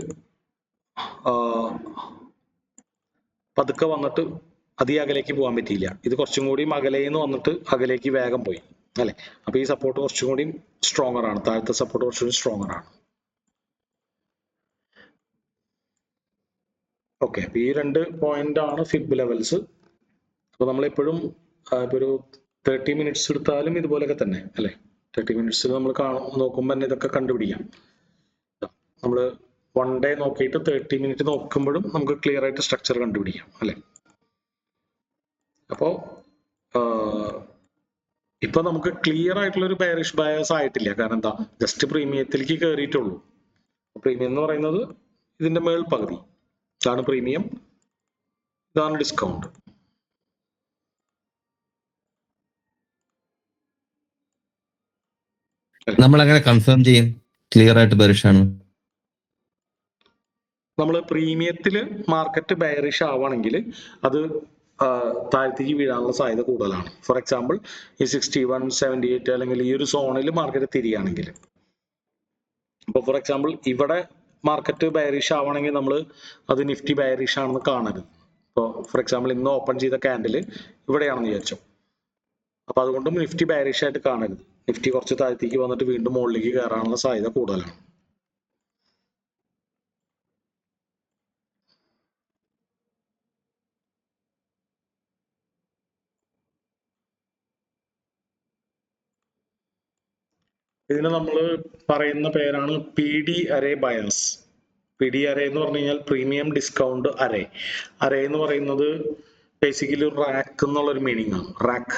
പതുക്കെ വന്നിട്ട് അധികം അകലേക്ക് പോകാൻ പറ്റിയില്ല. ഇത് കുറച്ചും കൂടി അകലേന്ന് വന്നിട്ട് അകലേക്ക് വേഗം പോയി അല്ലെ. അപ്പൊ ഈ സപ്പോർട്ട് കുറച്ചും കൂടി സ്ട്രോങ്ങർ ആണ്, താഴത്തെ സപ്പോർട്ട് കുറച്ചുകൂടി സ്ട്രോങ്ങർ ആണ്. ഓക്കെ, അപ്പൊ ഈ രണ്ട് പോയിന്റ് ആണ് ഫിബ് ലെവൽസ്. അപ്പൊ നമ്മളെപ്പോഴും ഇപ്പൊ ഒരു 30 മിനിറ്റ്സ് എടുത്താലും ഇതുപോലെയൊക്കെ തന്നെ അല്ലെ. 30 മിനിറ്റ്സിൽ നമ്മൾ നോക്കുമ്പോൾ തന്നെ ഇതൊക്കെ കണ്ടുപിടിക്കാം. നമ്മൾ 1 ഡേ നോക്കിയിട്ട് 30 മിനിറ്റ് നോക്കുമ്പോഴും നമുക്ക് ക്ലിയർ ആയിട്ട് സ്ട്രക്ചർ കണ്ടുപിടിക്കാം അല്ലെ. അപ്പോ ഇപ്പൊ നമുക്ക് ക്ലിയർ ആയിട്ടുള്ള ഒരു ബെയറിഷ് ബയസ് ആയിട്ടില്ല. കാരണം എന്താ, ജസ്റ്റ് പ്രീമിയത്തിലേക്ക് കയറിയിട്ടുള്ളൂ. പ്രീമിയം എന്ന് പറയുന്നത് ഇതിന്റെ മേൽപകുതി, ഇതാണ് പ്രീമിയം, ഇതാണ് ഡിസ്കൗണ്ട്. നമ്മൾ അങ്ങനെ കൺഫേം ചെയ്യും ക്ലിയർ ആയിട്ട് ബെയറിഷ് ആണ്? നമ്മൾ പ്രീമിയത്തില് മാർക്കറ്റ് ബെയറിഷ് ആവുകയാണെങ്കിൽ അത് താഴ്ത്തേക്ക് വീഴാനുള്ള സാധ്യത കൂടുതലാണ്. ഫോർ എക്സാമ്പിൾ ഈ 61, 78 അല്ലെങ്കിൽ ഈ ഒരു സോണിൽ മാർക്കറ്റ് തിരിയുകയാണെങ്കിൽ, ഇപ്പൊ ഫോർ എക്സാമ്പിൾ ഇവിടെ മാർക്കറ്റ് ബെയറിഷ് ആവണമെങ്കിൽ നമ്മൾ അത് നിഫ്റ്റി ബെയറിഷ് ആണെന്ന് കാണരുത്. ഇപ്പോൾ ഫോർ എക്സാമ്പിൾ ഇന്ന് ഓപ്പൺ ചെയ്ത ക്യാൻഡിൽ ഇവിടെയാണെന്ന് വിചാരിച്ചു, അപ്പൊ അതുകൊണ്ടും നിഫ്റ്റി ബെയറിഷ് ആയിട്ട് കാണരുത്. നിഫ്റ്റി കുറച്ച് താഴ്ത്തേക്ക് വന്നിട്ട് വീണ്ടും മുകളിലേക്ക് കയറാനുള്ള സാധ്യത കൂടുതലാണ്. ഇതിന് നമ്മൾ പറയുന്ന പേരാണ് PD array bias. PD array എന്ന് പറഞ്ഞു കഴിഞ്ഞാൽ പ്രീമിയം ഡിസ്കൗണ്ട് അറേ. അറേ എന്ന് പറയുന്നത് ബേസിക്കലി റാക്ക് എന്നുള്ളൊരു മീനിങ് ആണ്. റാക്ക്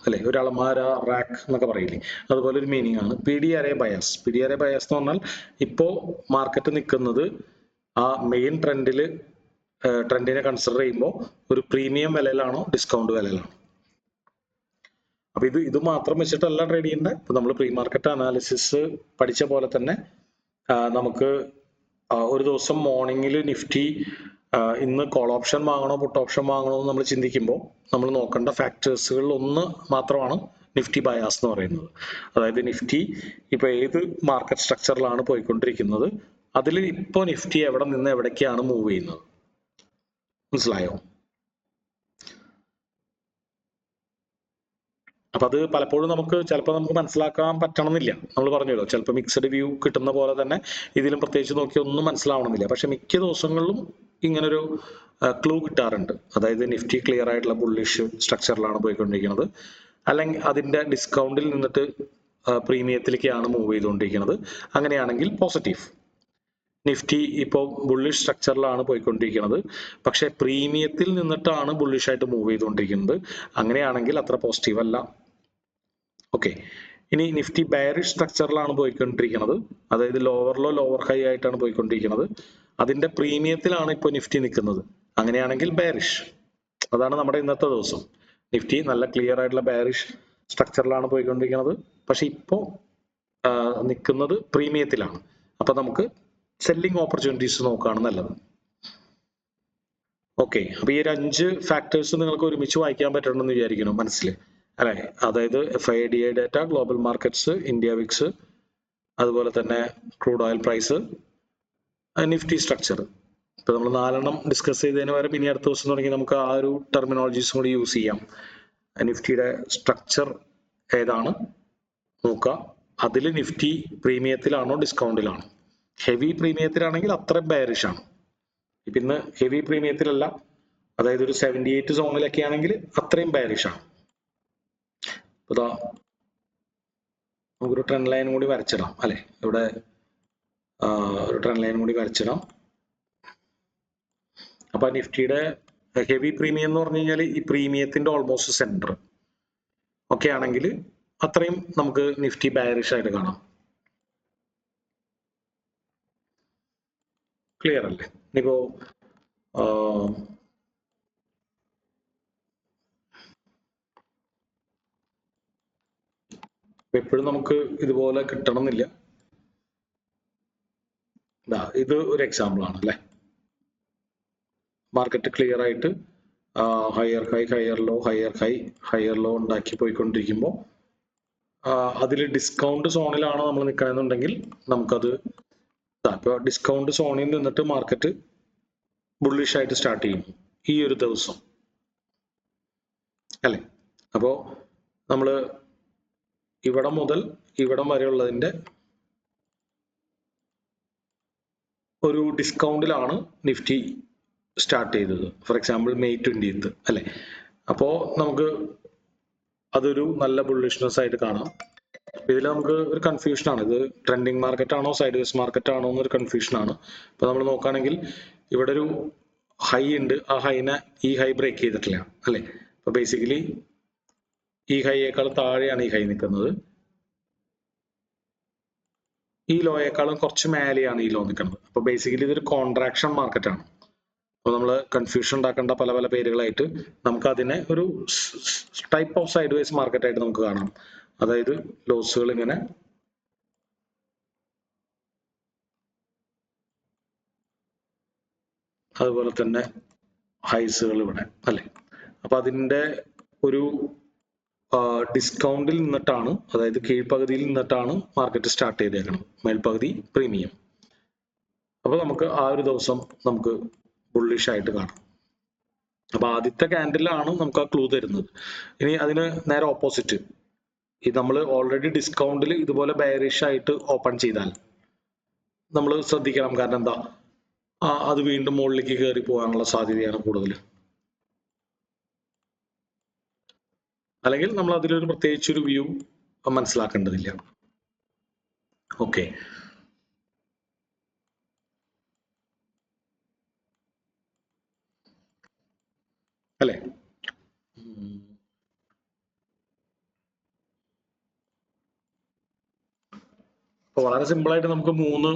അല്ലെ, ഒരു അളമാര, റാക്ക് എന്നൊക്കെ പറയില്ലേ, അതുപോലെ ഒരു മീനിങ് ആണ് PD array bias. PD array bias എന്ന് പറഞ്ഞാൽ ഇപ്പോ മാർക്കറ്റ് നിൽക്കുന്നത് ആ മെയിൻ ട്രെൻഡിനെ കൺസിഡർ ചെയ്യുമ്പോൾ ഒരു പ്രീമിയം വിലയിലാണോ ഡിസ്കൗണ്ട് വിലയിലാണോ. അപ്പൊ ഇത് മാത്രം വെച്ചിട്ടല്ല ട്രേഡ് ചെയ്യേണ്ടത്. ഇപ്പൊ നമ്മൾ പ്രീ മാർക്കറ്റ് അനാലിസിസ് പഠിച്ച പോലെ തന്നെ നമുക്ക് ഒരു ദിവസം മോർണിംഗിൽ നിഫ്റ്റി ഇന്ന് കോൾ ഓപ്ഷൻ വാങ്ങണോ പുട്ട് ഓപ്ഷൻ വാങ്ങണോ എന്ന് നമ്മൾ ചിന്തിക്കുമ്പോൾ നമ്മൾ നോക്കേണ്ട ഫാക്ടേഴ്സുകളിൽ ഒന്ന് മാത്രമാണ് നിഫ്റ്റി ബയാസ് എന്ന് പറയുന്നത്. അതായത് നിഫ്റ്റി ഇപ്പൊ ഏത് മാർക്കറ്റ് സ്ട്രക്ചറിലാണ് പോയിക്കൊണ്ടിരിക്കുന്നത്, അതിൽ ഇപ്പോൾ നിഫ്റ്റി എവിടെ നിന്ന് എവിടേക്കാണ് മൂവ് ചെയ്യുന്നത്, മനസ്സിലായോ? അപ്പൊ അത് പലപ്പോഴും ചിലപ്പോൾ നമുക്ക് മനസ്സിലാക്കാൻ പറ്റണമെന്നില്ല. നമ്മൾ പറഞ്ഞല്ലോ, ചിലപ്പോൾ മിക്സഡ് വ്യൂ കിട്ടുന്ന പോലെ തന്നെ ഇതിലും പ്രത്യേകിച്ച് നോക്കി ഒന്നും മനസ്സിലാവണമെന്നില്ല. പക്ഷെ മിക്ക ദിവസങ്ങളിലും ഇങ്ങനൊരു ക്ലൂ കിട്ടാറുണ്ട്. അതായത് നിഫ്റ്റി ക്ലിയർ ആയിട്ടുള്ള ബുള്ളിഷ് സ്ട്രക്ചറിലാണ് പോയിക്കൊണ്ടിരിക്കുന്നത്, അല്ലെങ്കിൽ അതിന്റെ ഡിസ്കൗണ്ടിൽ നിന്നിട്ട് പ്രീമിയത്തിലേക്കാണ് മൂവ് ചെയ്തുകൊണ്ടിരിക്കുന്നത്. അങ്ങനെയാണെങ്കിൽ പോസിറ്റീവ്. നിഫ്റ്റി ഇപ്പോൾ ബുള്ളിഷ് സ്ട്രക്ചറിലാണ് പോയിക്കൊണ്ടിരിക്കുന്നത്, പക്ഷെ പ്രീമിയത്തിൽ നിന്നിട്ടാണ് ബുള്ളിഷ് ആയിട്ട് മൂവ് ചെയ്തുകൊണ്ടിരിക്കുന്നത്. അങ്ങനെയാണെങ്കിൽ അത്ര പോസിറ്റീവ് അല്ല. ഓക്കെ, ഇനി നിഫ്റ്റി ബെയറിഷ് സ്ട്രക്ചറിലാണ് പോയിക്കൊണ്ടിരിക്കുന്നത്, അതായത് ലോവർ ലോ ലോവർ ഹൈ ആയിട്ടാണ് പോയിക്കൊണ്ടിരിക്കുന്നത്, അതിന്റെ പ്രീമിയത്തിലാണ് ഇപ്പോൾ നിഫ്റ്റി നിൽക്കുന്നത്. അങ്ങനെയാണെങ്കിൽ ബെയറിഷ്. അതാണ് നമ്മുടെ ഇന്നത്തെ ദിവസം. നിഫ്റ്റി നല്ല ക്ലിയർ ആയിട്ടുള്ള ബെയറിഷ് സ്ട്രക്ചറിലാണ് പോയിക്കൊണ്ടിരിക്കുന്നത്, പക്ഷെ ഇപ്പോൾ നിൽക്കുന്നത് പ്രീമിയത്തിലാണ്. അപ്പൊ നമുക്ക് സെല്ലിംഗ് ഓപ്പർച്യൂണിറ്റീസ് നോക്കുകയാണ് നല്ലത്. ഓക്കെ, അപ്പൊ ഈ ഒരു 5 ഫാക്ടേഴ്സ് നിങ്ങൾക്ക് ഒരുമിച്ച് വായിക്കാൻ പറ്റണമെന്ന് വിചാരിക്കണം മനസ്സിൽ, അല്ലെ? അതായത് FIDI data, global markets, India VIX, അതുപോലെ തന്നെ crude oil price, Nifty structure. ഇപ്പൊ നമ്മൾ 4 ഡിസ്കസ് ചെയ്തതിന് പകരം ഇനി അടുത്ത ദിവസം തുടങ്ങി നമുക്ക് ആ ഒരു ടെർമിനോളജീസും കൂടി യൂസ് ചെയ്യാം. നിഫ്റ്റിയുടെ സ്ട്രക്ചർ ഏതാണ് നോക്കുക, അതിൽ നിഫ്റ്റി പ്രീമിയത്തിലാണോ ഡിസ്കൗണ്ടിലാണോ? ഹെവി പ്രീമിയത്തിലാണെങ്കിൽ അത്ര ബെയറിഷ് ആണ്. ഇപ്പൊ ഇന്ന് ഹെവി പ്രീമിയത്തിലല്ല, അതായത് ഒരു 78 സോണിലൊക്കെ ആണെങ്കിൽ അത്രയും ബെയറിഷ് ആണ്. ഇതാ നമുക്കൊരു ട്രെൻഡ് ലൈൻ കൂടി വരച്ചിടാം, അല്ലെ? ഇവിടെ ഒരു ട്രെൻഡ് ലൈൻ കൂടി വരച്ചിടാം. അപ്പൊ നിഫ്റ്റിയുടെ ഹെവി പ്രീമിയം എന്ന് പറഞ്ഞു കഴിഞ്ഞാൽ ഈ പ്രീമിയത്തിന്റെ ഓൾമോസ്റ്റ് സെന്റർ ഒക്കെ ആണെങ്കിൽ അത്രയും നമുക്ക് നിഫ്റ്റി ബെയറിഷ് ആയിട്ട് കാണാം. ക്ലിയർ അല്ലേ? ഇനിയിപ്പോ എപ്പോഴും നമുക്ക് ഇതുപോലെ കിട്ടണമെന്നില്ല. ഇത് ഒരു എക്സാമ്പിൾ ആണ്, അല്ലെ? മാർക്കറ്റ് ക്ലിയർ ആയിട്ട് higher high higher low higher high higher low ഉണ്ടാക്കി പോയിക്കൊണ്ടിരിക്കുമ്പോൾ അതിൽ ഡിസ്കൗണ്ട് സോണിലാണ് നമ്മൾ നിൽക്കണമെന്നുണ്ടെങ്കിൽ നമുക്കത് ഇപ്പോൾ ഡിസ്കൗണ്ട് സോണിൽ നിന്നിട്ട് മാർക്കറ്റ് ബുള്ളിഷ് ആയിട്ട് സ്റ്റാർട്ട് ചെയ്യും ഈ ഒരു ദിവസം, അല്ലെ? അപ്പോൾ നമ്മൾ ഇവിടം മുതൽ ഇവിടം വരെയുള്ളതിന്റെ ഒരു ഡിസ്കൗണ്ടിലാണ് നിഫ്റ്റി സ്റ്റാർട്ട് ചെയ്തത്. ഫോർ എക്സാമ്പിൾ May 20th, അല്ലെ? അപ്പോ നമുക്ക് അതൊരു നല്ല ബുള്ളിഷ്നെസ് ആയിട്ട് കാണാം. ഇതിൽ നമുക്ക് ഒരു കൺഫ്യൂഷൻ ആണ്, ഇത് ട്രെൻഡിങ് മാർക്കറ്റ് ആണോ സൈഡ് വേസ് മാർക്കറ്റ് ആണോ എന്നൊരു കൺഫ്യൂഷൻ ആണ്. ഇപ്പൊ നമ്മൾ നോക്കുകയാണെങ്കിൽ ഇവിടെ ഒരു ഹൈ ഉണ്ട്, ആ ഹൈനെ ഈ ഹൈ ബ്രേക്ക് ചെയ്തിട്ടില്ല, അല്ലെ? അപ്പൊ ബേസിക്കലി ഈ ഹൈയേക്കാൾ താഴെയാണ് ഈ ഹൈ നിൽക്കുന്നത്, ഈ ലോയേക്കാളും കുറച്ച് മേലെയാണ് ഈ ലോ നിൽക്കുന്നത്. അപ്പൊ ബേസിക്കലി ഇതൊരു കോൺട്രാക്ഷൻ മാർക്കറ്റ് ആണ്. അപ്പോൾ നമ്മൾ കൺഫ്യൂഷൻ ഉണ്ടാക്കേണ്ട പല പല പേരുകളായിട്ട് നമുക്ക് അതിനെ ഒരു type of side vase market ആയിട്ട് നമുക്ക് കാണാം. അതായത് ലോസുകൾ ഇങ്ങനെ അതുപോലെ തന്നെ ഹൈസുകൾ ഇവിടെ, അല്ലെ? അപ്പൊ അതിന്റെ ഒരു ഡിസ്കൗണ്ടിൽ നിന്നിട്ടാണ്, അതായത് കീഴ്പകുതിയിൽ നിന്നിട്ടാണ് മാർക്കറ്റ് സ്റ്റാർട്ട് ചെയ്തേക്കുന്നത്, മേൽപകുതി പ്രീമിയം. അപ്പൊ നമുക്ക് ആ ഒരു ദിവസം നമുക്ക് ബുള്ളിഷ് ആയിട്ട് കാണാം. അപ്പൊ ആദ്യത്തെ ക്യാൻഡിലാണ് നമുക്ക് ആ ക്ലൂ തരുന്നത്. ഇനി അതിന് നേരെ ഓപ്പോസിറ്റ്, ഇത് നമ്മൾ ഓൾറെഡി ഡിസ്കൗണ്ടിൽ ഇതുപോലെ ബെയറിഷ് ആയിട്ട് ഓപ്പൺ ചെയ്താൽ നമ്മൾ ശ്രദ്ധിക്കണം. കാരണം എന്താ, അത് വീണ്ടും മുകളിലേക്ക് കയറി പോകാനുള്ള സാധ്യതയാണ് കൂടുതൽ. അല്ലെങ്കിൽ നമ്മൾ അതിലൊരു പ്രത്യേകിച്ചൊരു വ്യൂ മനസ്സിലാക്കേണ്ടതില്ല. ഓക്കെ, അല്ലെ? അപ്പൊ വളരെ സിമ്പിൾ ആയിട്ട് നമുക്ക് 3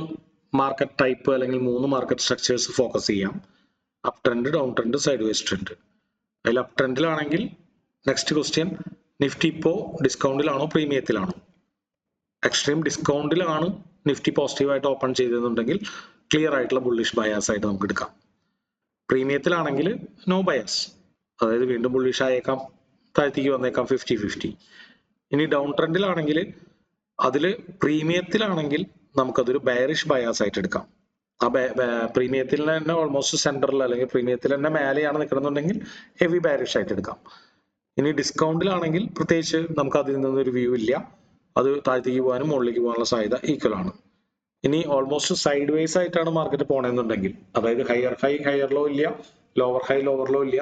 മാർക്കറ്റ് ടൈപ്പ് അല്ലെങ്കിൽ 3 മാർക്കറ്റ് സ്ട്രക്ചേഴ്സ് ഫോക്കസ് ചെയ്യാം. Up trend, down trend, side vase trend. അതിൽ അപ് ട്രെൻഡിലാണെങ്കിൽ നെക്സ്റ്റ് ക്വസ്റ്റ്യൻ, നിഫ്റ്റി ഇപ്പോ ഡിസ്കൗണ്ടിലാണോ പ്രീമിയത്തിലാണോ? എക്സ്ട്രീം ഡിസ്കൗണ്ടിലാണ് നിഫ്റ്റി പോസിറ്റീവായിട്ട് ഓപ്പൺ ചെയ്തെന്നുണ്ടെങ്കിൽ ക്ലിയർ ആയിട്ടുള്ള ബുള്ളിഷ് ബയാസ് ആയിട്ട് നമുക്ക് എടുക്കാം. പ്രീമിയത്തിലാണെങ്കിൽ നോ ബയാസ്, അതായത് വീണ്ടും ബുള്ളിഷ് ആയേക്കാം, താഴത്തേക്ക് വന്നേക്കാം, 50-50. ഇനി ഡൗൺ ട്രെൻഡിലാണെങ്കിൽ അതില് പ്രീമിയത്തിലാണെങ്കിൽ നമുക്കതൊരു ബെയറിഷ് ബയാസ് ആയിട്ട് എടുക്കാം. ആ പ്രീമിയത്തിൽ തന്നെ ഓൾമോസ്റ്റ് സെന്ററിൽ അല്ലെങ്കിൽ പ്രീമിയത്തിൽ തന്നെ മേലെയാണ് നിൽക്കണമെന്നുണ്ടെങ്കിൽ ഹെവി ബെയറിഷ് ആയിട്ട് എടുക്കാം. ഇനി ഡിസ്കൗണ്ടിലാണെങ്കിൽ പ്രത്യേകിച്ച് നമുക്ക് അതിൽ നിന്നൊരു വ്യൂ ഇല്ല, അത് താഴത്തേക്ക് പോകാനും മുകളിലേക്ക് പോകാനുള്ള സാധ്യത ഈക്വൽ ആണ്. ഇനി ഓൾമോസ്റ്റ് സൈഡ് വേസ് ആയിട്ടാണ് മാർക്കറ്റ് പോണെന്നുണ്ടെങ്കിൽ, അതായത് ഹയർ ഹൈ ഹയർ ലോ ഇല്ല, ലോവർ ഹൈ ലോവർ ലോ ഇല്ല,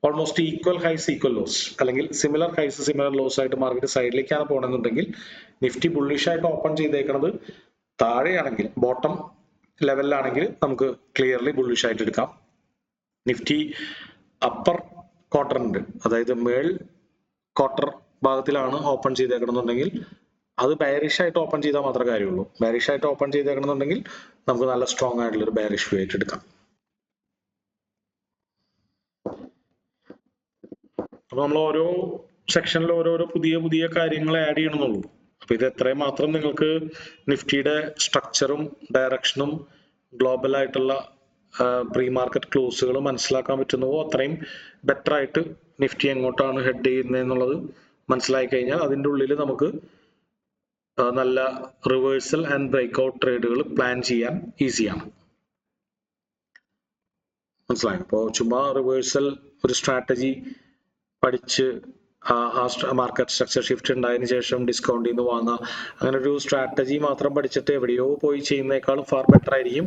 ഓൾമോസ്റ്റ് ഈക്വൽ ഹൈസ് ഈക്വൽ ലോസ് അല്ലെങ്കിൽ സിമിലർ ഹൈസ് സിമിലർ ലോസ് ആയിട്ട് മാർക്കറ്റ് സൈഡിലേക്കാണ് പോണെന്നുണ്ടെങ്കിൽ നിഫ്റ്റി ബുള്ളിഷ് ആയിട്ട് ഓപ്പൺ ചെയ്തേക്കുന്നത് താഴെയാണെങ്കിൽ, ബോട്ടം ലെവലിലാണെങ്കിൽ നമുക്ക് ക്ലിയർലി ബുള്ളിഷ് ആയിട്ട് എടുക്കാം. നിഫ്റ്റി അപ്പർ ക്വാർട്ടറിന്റെ, അതായത് മേൾ ക്വാർട്ടർ ഭാഗത്തിലാണ് ഓപ്പൺ ചെയ്തേക്കണമെന്നുണ്ടെങ്കിൽ അത് ബെയറിഷ് ആയിട്ട് ഓപ്പൺ ചെയ്താൽ മാത്രമേ കാര്യമുള്ളൂ. ബെയറിഷ് ആയിട്ട് ഓപ്പൺ ചെയ്തേക്കണമെന്നുണ്ടെങ്കിൽ നമുക്ക് നല്ല സ്ട്രോങ് ആയിട്ടുള്ള ഒരു ബെയറിഷ് വ്യൂ ആയിട്ട് എടുക്കാം. അപ്പൊ നമ്മൾ ഓരോ സെക്ഷനിൽ ഓരോരോ പുതിയ പുതിയ കാര്യങ്ങൾ ആഡ് ചെയ്യണമെന്നുള്ളൂ. അപ്പൊ ഇത് എത്രയും മാത്രം നിങ്ങൾക്ക് നിഫ്റ്റിയുടെ സ്ട്രക്ചറും ഡയറക്ഷനും ഗ്ലോബൽ ആയിട്ടുള്ള പ്രീ മാർക്കറ്റ് ക്ലോസുകൾ മനസ്സിലാക്കാൻ പറ്റുന്നുവോ അത്രയും ബെറ്റർ ആയിട്ട് നിഫ്റ്റി എങ്ങോട്ടാണ് ഹെഡ് ചെയ്യുന്നത് എന്നുള്ളത് മനസ്സിലാക്കി കഴിഞ്ഞാൽ അതിൻ്റെ ഉള്ളിൽ നമുക്ക് നല്ല റിവേഴ്സൽ ആൻഡ് ബ്രേക്ക്ഔട്ട് ട്രേഡുകൾ പ്ലാൻ ചെയ്യാൻ ഈസിയാണ്. മനസ്സിലായി? അപ്പോൾ ചുമ്മാ റിവേഴ്സൽ ഒരു സ്ട്രാറ്റജി പഠിച്ച് മാർക്കറ്റ് സ്ട്രക്ചർ ഷിഫ്റ്റ് ഉണ്ടായതിനു ശേഷം ഡിസ്കൗണ്ടിൽ നിന്ന് വാങ്ങുക, അങ്ങനെ ഒരു സ്ട്രാറ്റജി മാത്രം പഠിച്ചിട്ട് എവിടെയോ പോയി ചെയ്യുന്നേക്കാളും ഫാർ ബെറ്റർ ആയിരിക്കും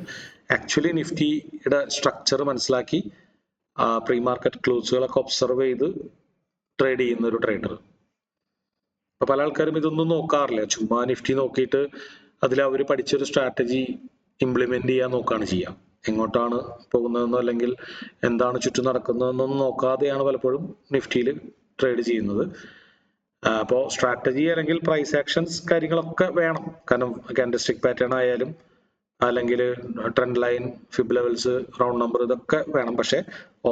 ആക്ച്വലി നിഫ്റ്റിയുടെ സ്ട്രക്ചർ മനസ്സിലാക്കി പ്രീ മാർക്കറ്റ് ക്ലോസുകളൊക്കെ ഒബ്സർവ് ചെയ്ത് ട്രേഡ് ചെയ്യുന്ന ഒരു ട്രേഡർ. അപ്പൊ പല ആൾക്കാരും ഇതൊന്നും നോക്കാറില്ല, ചുമ്മാ നിഫ്റ്റി നോക്കിയിട്ട് അതിൽ അവർ പഠിച്ചൊരു സ്ട്രാറ്റജി ഇംപ്ലിമെന്റ് ചെയ്യാൻ നോക്കുകയാണ് ചെയ്യുക. എങ്ങോട്ടാണ് പോകുന്നതെന്നോ അല്ലെങ്കിൽ എന്താണ് ചുറ്റും നടക്കുന്നതെന്നൊന്നും നോക്കാതെയാണ് പലപ്പോഴും നിഫ്റ്റിയിൽ ട്രേഡ് ചെയ്യുന്നത്. അപ്പോൾ സ്ട്രാറ്റജി അല്ലെങ്കിൽ പ്രൈസ് ആക്ഷൻസ് കാര്യങ്ങളൊക്കെ വേണം. കാരണം കാൻഡൽസ്റ്റിക് പാറ്റേൺ ആയാലും അല്ലെങ്കിൽ trend line, fib levels, round number, ഇതൊക്കെ വേണം. പക്ഷെ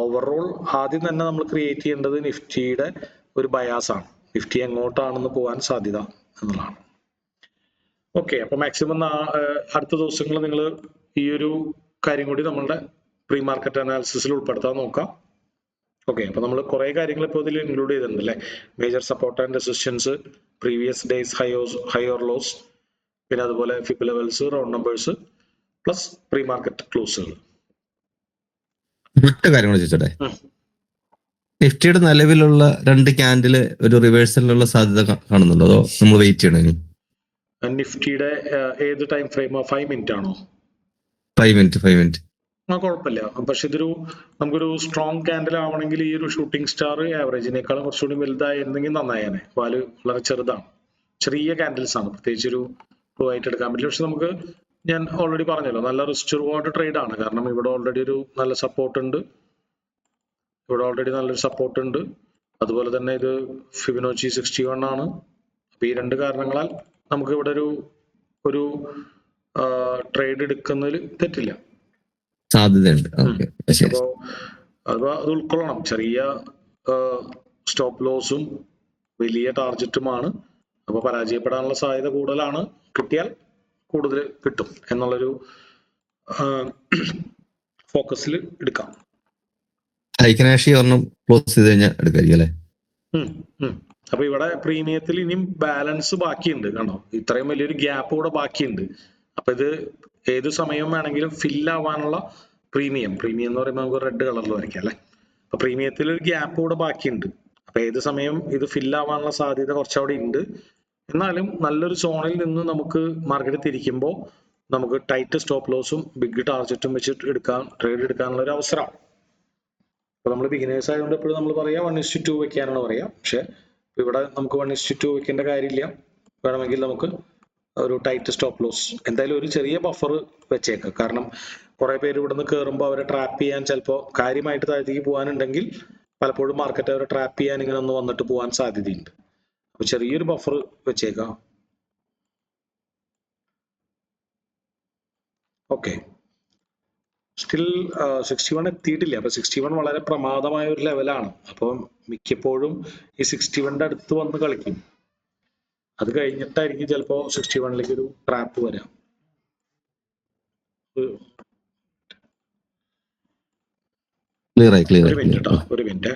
ഓവറോൾ ആദ്യം തന്നെ നമ്മൾ ക്രിയേറ്റ് ചെയ്യേണ്ടത് നിഫ്റ്റിയുടെ ഒരു ബയാസാണ്, നിഫ്റ്റി എങ്ങോട്ടാണെന്ന് പോകാൻ സാധ്യത എന്നുള്ളതാണ്. ഓക്കെ, അപ്പൊ മാക്സിമം അടുത്ത ദിവസങ്ങൾ നിങ്ങൾ ഈ ഒരു കാര്യം കൂടി നമ്മളുടെ പ്രീ മാർക്കറ്റ് അനാലിസിസിൽ ഉൾപ്പെടുത്താൻ നോക്കാം. ഓക്കെ, അപ്പൊ നമ്മൾ കുറെ കാര്യങ്ങൾ ഇപ്പോൾ ഇതിൽ ഇൻക്ലൂഡ് ചെയ്തിട്ടുണ്ട് അല്ലേ. Major support and resistance, previous day's high or lows, പിന്നെ അതുപോലെ fib levels, round numbers, plus pre market ക്ലോസുകൾ. ഒറ്റ കാര്യങ്ങൾ ചോദിച്ചോട്ടെ, നിഫ്റ്റിയുടെ നിലവിലുള്ള 2 ക്യാൻഡില് ഒരു റിവേഴ്സലിനുള്ള സാധ്യത കാണുന്നുണ്ടോ, അതോ നമ്മൾ വെയിറ്റ് ചെയ്യണോ ഇനി? നിഫ്റ്റിയുടെ ഏത് ടൈം ഫ്രെയിം? 5 മിനിറ്റ് ആണോ? 5 മിനിറ്റ്. കുഴപ്പമില്ല. പക്ഷെ നമുക്കൊരു സ്ട്രോങ് ക്യാൻഡിൽ ആവണമെങ്കിൽ ഈ ഒരു ഷൂട്ടിംഗ് സ്റ്റാർ ആവറേജിനേക്കാളും കുറച്ചുകൂടി വലുതായിരുന്നെങ്കിൽ നന്നായേനെ. വാല് വളരെ ചെറുതാണ്, ചെറിയ ക്യാൻഡിൽസ് ആണ്, പ്രത്യേകിച്ച് ഒരു പ്രൂവ് ആയിട്ട് എടുക്കാൻ പറ്റില്ല. പക്ഷെ നമുക്ക്, ഞാൻ ഓൾറെഡി പറഞ്ഞല്ലോ, നല്ല റിസ്ക് റിവാർഡ് ട്രേഡ് ആണ്. കാരണം ഇവിടെ ഓൾറെഡി ഒരു നല്ല സപ്പോർട്ട് ഉണ്ട്, നല്ലൊരു സപ്പോർട്ട് ഉണ്ട്. അതുപോലെ തന്നെ ഇത് ഫിബൊനാച്ചി 61 ആണ്. അപ്പൊ ഈ 2 കാരണങ്ങളാൽ നമുക്ക് ഇവിടെ ഒരു ട്രേഡ് എടുക്കുന്നതിൽ തെറ്റില്ല, സാധ്യതയുണ്ട്. അപ്പൊ അത് ഉൾക്കൊള്ളണം. ചെറിയ സ്റ്റോപ്പ് ലോസും വലിയ ടാർജറ്റുമാണ്. അപ്പൊ പരാജയപ്പെടാനുള്ള സാധ്യത കൂടുതലാണ്. കിട്ടിയാൽ കൂടുതൽ കിട്ടും എന്നുള്ളൊരു ഫോക്കസിൽ എടുക്കാം. ഐക്കനാഷി ഒരെണ്ണം ക്ലോസ് ചെയ്ത് കഴിഞ്ഞാൽ എടുക്കായിരിക്കും അല്ലേ? അപ്പൊ ഇവിടെ പ്രീമിയത്തിൽ ഇനിയും ബാലൻസ് ബാക്കിയുണ്ട്. കണ്ടോ, ഇത്രയും വലിയൊരു ഗ്യാപ്പ് കൂടെ ബാക്കിയുണ്ട്. അപ്പൊ ഇത് ഏത് സമയം വേണമെങ്കിലും ഫിൽ ആവാനുള്ള പ്രീമിയം എന്ന് പറയുമ്പോൾ നമുക്ക് റെഡ് കളറിൽ വരയ്ക്കാം അല്ലെ. അപ്പൊ പ്രീമിയത്തിൽ ഒരു ഗ്യാപ്പ് കൂടെ ബാക്കിയുണ്ട്. അപ്പൊ ഏത് സമയം ഇത് ഫിൽ ആവാനുള്ള സാധ്യത കുറച്ചവിടെ ഉണ്ട്. എന്നാലും നല്ലൊരു സോണിൽ നിന്ന് നമുക്ക് മാർക്കറ്റ് തിരിക്കുമ്പോൾ നമുക്ക് ടൈറ്റ് സ്റ്റോപ്പ് ലോസും ബിഗ് ടാർജറ്റും വെച്ചിട്ട് ട്രേഡ് എടുക്കാനുള്ള ഒരു അവസരമാണ്. അപ്പൊ നമ്മൾ ബിഗിനേഴ്സ് ആയതുകൊണ്ട് എപ്പോഴും നമ്മൾ പറയാം 1:2 വെക്കാനാണ് പറയാം. പക്ഷെ ഇവിടെ നമുക്ക് 1:2 വെക്കേണ്ട കാര്യമില്ല. വേണമെങ്കിൽ നമുക്ക് ഒരു ടൈറ്റ് സ്റ്റോപ്പ് ലോസ്, എന്തായാലും ഒരു ചെറിയ ബഫർ വെച്ചേക്കാം. കാരണം കുറെ പേര് ഇവിടെ നിന്ന് കയറുമ്പോൾ അവരെ ട്രാപ്പ് ചെയ്യാൻ ചിലപ്പോൾ കാര്യമായിട്ട് താഴത്തേക്ക് പോകാനുണ്ടെങ്കിൽ പലപ്പോഴും മാർക്കറ്റ് അവരെ ട്രാപ്പ് ചെയ്യാൻ ഇങ്ങനെ ഒന്ന് വന്നിട്ട് പോകാൻ സാധ്യതയുണ്ട്. അപ്പൊ ചെറിയൊരു ബഫർ വെച്ചേക്കാം. ഓക്കെ, സ്റ്റിൽ 61 എത്തിയിട്ടില്ല. അപ്പൊ 61 വളരെ പ്രമാദമായ ഒരു ലെവലാണ്. അപ്പോൾ മിക്കപ്പോഴും ഈ 61ന്റെ അടുത്ത് വന്ന് കളിക്കും. അത് കഴിഞ്ഞിട്ടായിരിക്കും ചിലപ്പോ 61ലേക്ക് ഒരു ട്രാപ്പ് വരാം. ഒരു മിനിറ്റ് കേട്ടോ, ഒരു മിനിറ്റ്.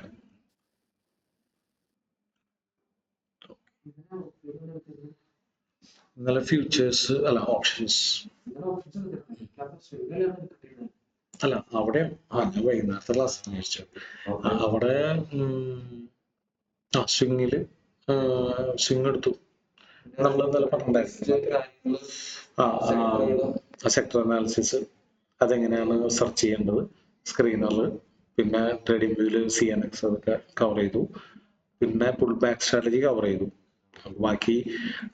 ഇന്നലെ ഫ്യൂച്ചേഴ്സ് അല്ല ഓപ്ഷൻസ് അല്ല അവിടെ ഞാൻ വൈകുന്നേരത്തെ ക്ലാസ് മേടിച്ചു. അവിടെ സ്വിങ്ങില് സ്വിങ് എടുത്തു. നമ്മൾ ഇന്നലെ പറഞ്ഞിട്ടുണ്ടായിരുന്നു. ആ സെക്ടർ അനാലിസിസ് അതെങ്ങനെയാണ് സെർച്ച് ചെയ്യേണ്ടത്, സ്ക്രീനറിൽ, പിന്നെ ട്രേഡിംഗ് വ്യൂവിൽ CNX അതൊക്കെ കവർ ചെയ്തു. പിന്നെ പുൾ ബാക്ക് സ്ട്രാറ്റജി കവർ ചെയ്തു. ബാക്കി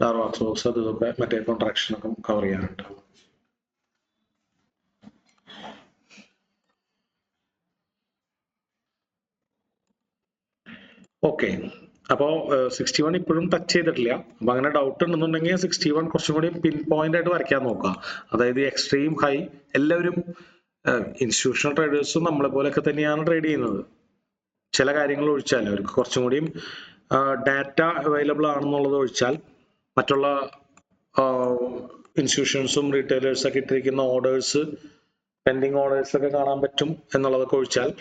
ഡാർവാക്സ് ബോക്സ് അത് ഇതൊക്കെ മറ്റേ കോൺട്രാക്ഷനൊക്കെ കവർ ചെയ്യാനുണ്ട്. ഓക്കെ, അപ്പോൾ 61 ഇപ്പോഴും ടച്ച് ചെയ്തിട്ടില്ല. അപ്പൊ അങ്ങനെ ഡൗട്ട് ഉണ്ടെന്നുണ്ടെങ്കിൽ 61 കുറച്ചും കൂടി പിൻ പോയിന്റ് ആയിട്ട് വരയ്ക്കാൻ നോക്കുക. അതായത് എക്സ്ട്രീം ഹൈ എല്ലാവരും ഇൻസ്റ്റിറ്റ്യൂഷണൽ ട്രേഡേഴ്സും നമ്മളെ പോലെയൊക്കെ തന്നെയാണ് ട്രേഡ് ചെയ്യുന്നത്. ചില കാര്യങ്ങൾ ഒഴിച്ചാൽ അവർക്ക് കുറച്ചും കൂടിയും ഡാറ്റ അവൈലബിൾ ആണെന്നുള്ളത് ഒഴിച്ചാൽ മറ്റുള്ള ഇൻസ്റ്റിറ്റ്യൂഷൻസും റീറ്റെയിലേഴ്സൊക്കെ ഇട്ടിരിക്കുന്ന ഓർഡേഴ്സ്, പെൻഡിങ് ഓർഡേഴ്സ് ഒക്കെ കാണാൻ പറ്റും എന്നുള്ളതൊക്കെ ഒഴിച്ചാൽ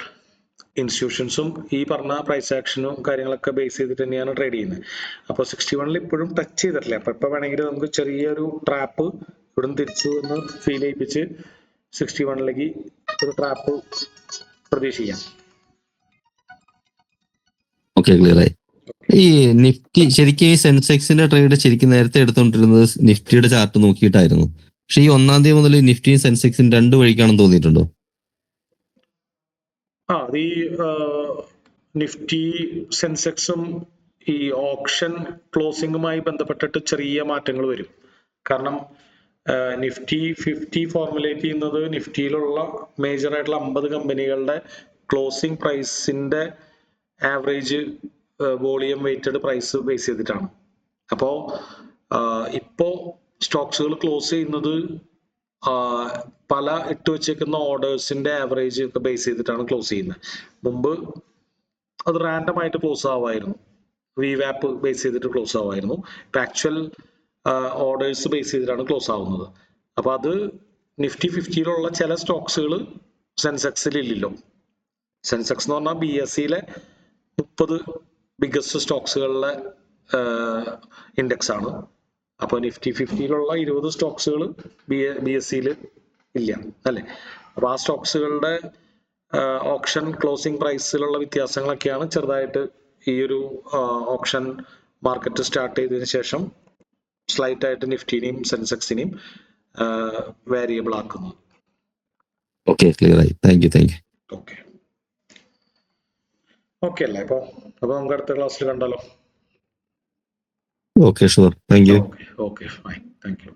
ഇൻസ്റ്റിറ്റ്യൂഷൻസും ഈ പറഞ്ഞ പ്രൈസ് ആക്ഷനും കാര്യങ്ങളൊക്കെ ബേസ് ചെയ്തിട്ട് തന്നെയാണ് ട്രേഡ് ചെയ്യുന്നത്. അപ്പോൾ 61 ഇപ്പോഴും ടച്ച് ചെയ്തിട്ടില്ല. അപ്പൊ ഇപ്പൊ വേണമെങ്കിൽ നമുക്ക് ചെറിയൊരു ട്രാപ്പ് ഇവിടുന്ന് തിരിച്ചു എന്ന് ഫീൽ ചെയ്യിപ്പിച്ച് 61 ഒരു ട്രാപ്പ് പ്രതീക്ഷിക്കാം. ഓക്കെ, ക്ലിയർ ആയി. ഈ നിഫ്റ്റി ശരിക്കും ഈ സെൻസെക്സിന്റെ ട്രേഡ് ശരിക്കും നേരത്തെ എടുത്തുകൊണ്ടിരുന്നത് നിഫ്റ്റിയുടെ ചാർട്ട് നോക്കിയിട്ടായിരുന്നു. പക്ഷെ ഈ 1-ാം തീയതി മുതൽ നിഫ്റ്റിയും സെൻസെക്സും രണ്ട് വഴിക്കാണെന്ന് തോന്നിയിട്ടുണ്ടോ? അത് ഈ നിഫ്റ്റി സെൻസെക്സും ഈ ഓപ്ഷൻ ക്ലോസിംഗുമായി ബന്ധപ്പെട്ടിട്ട് ചെറിയ മാറ്റങ്ങൾ വരും. കാരണം നിഫ്റ്റി 50 ഫോർമുലേറ്റ് ചെയ്യുന്നത് നിഫ്റ്റിയിലുള്ള മേജർ ആയിട്ടുള്ള 50 കമ്പനികളുടെ ക്ലോസിംഗ് പ്രൈസിന്റെ average volume weighted price base ചെയ്തിട്ടാണ്. അപ്പോൾ ഇപ്പോ സ്റ്റോക്സുകൾ ക്ലോസ് ചെയ്യുന്നത് പല ഇട്ട് വെച്ചേക്കുന്ന ഓർഡേഴ്സിന്റെ ആവറേജ് ഒക്കെ ബേസ് ചെയ്തിട്ടാണ് ക്ലോസ് ചെയ്യുന്നത്. മുമ്പ് അത് റാൻഡം ആയിട്ട് ക്ലോസ് ആവുമായിരുന്നു, VWAP ബേസ് ചെയ്തിട്ട് ക്ലോസ് ആവുമായിരുന്നു. ഇപ്പൊ ആക്ച്വൽ ഓർഡേഴ്സ് ബേസ് ചെയ്തിട്ടാണ് ക്ലോസ് ആവുന്നത്. അപ്പൊ അത് നിഫ്റ്റി 50-യിലുള്ള ചില സ്റ്റോക്സുകൾ സെൻസെക്സിൽ ഇല്ലല്ലോ. സെൻസെക്സ് എന്ന് പറഞ്ഞാൽ BSEയിലെ 30 ബിഗസ്റ്റ് സ്റ്റോക്സുകളിലെ ഇൻഡെക്സ് ആണ്. അപ്പൊ നിഫ്റ്റി 50-യിലുള്ള 20 സ്റ്റോക്സുകൾ BSEയിൽ ഇല്ല അല്ലെ. അപ്പൊ ആ സ്റ്റോക്സുകളുടെ ഓപ്ഷൻ ക്ലോസിംഗ് പ്രൈസിലുള്ള വ്യത്യാസങ്ങളൊക്കെയാണ് ചെറുതായിട്ട് ഈ ഒരു ഓപ്ഷൻ മാർക്കറ്റ് സ്റ്റാർട്ട് ചെയ്തതിനു ശേഷം സ്ലൈറ്റ് ആയിട്ട് നിഫ്റ്റിനെയും സെൻസെക്സിനെയും വേരിയബിൾ ആക്കുന്നത്. ഓക്കെ, ക്ലിയർ ആയി. Thank you. ഓക്കെ ഓക്കെ അല്ലേ. അപ്പൊ നമുക്ക് അടുത്ത ക്ലാസ്സിൽ കണ്ടാലോ? Okay, sure. Thank you. Okay fine, thank you.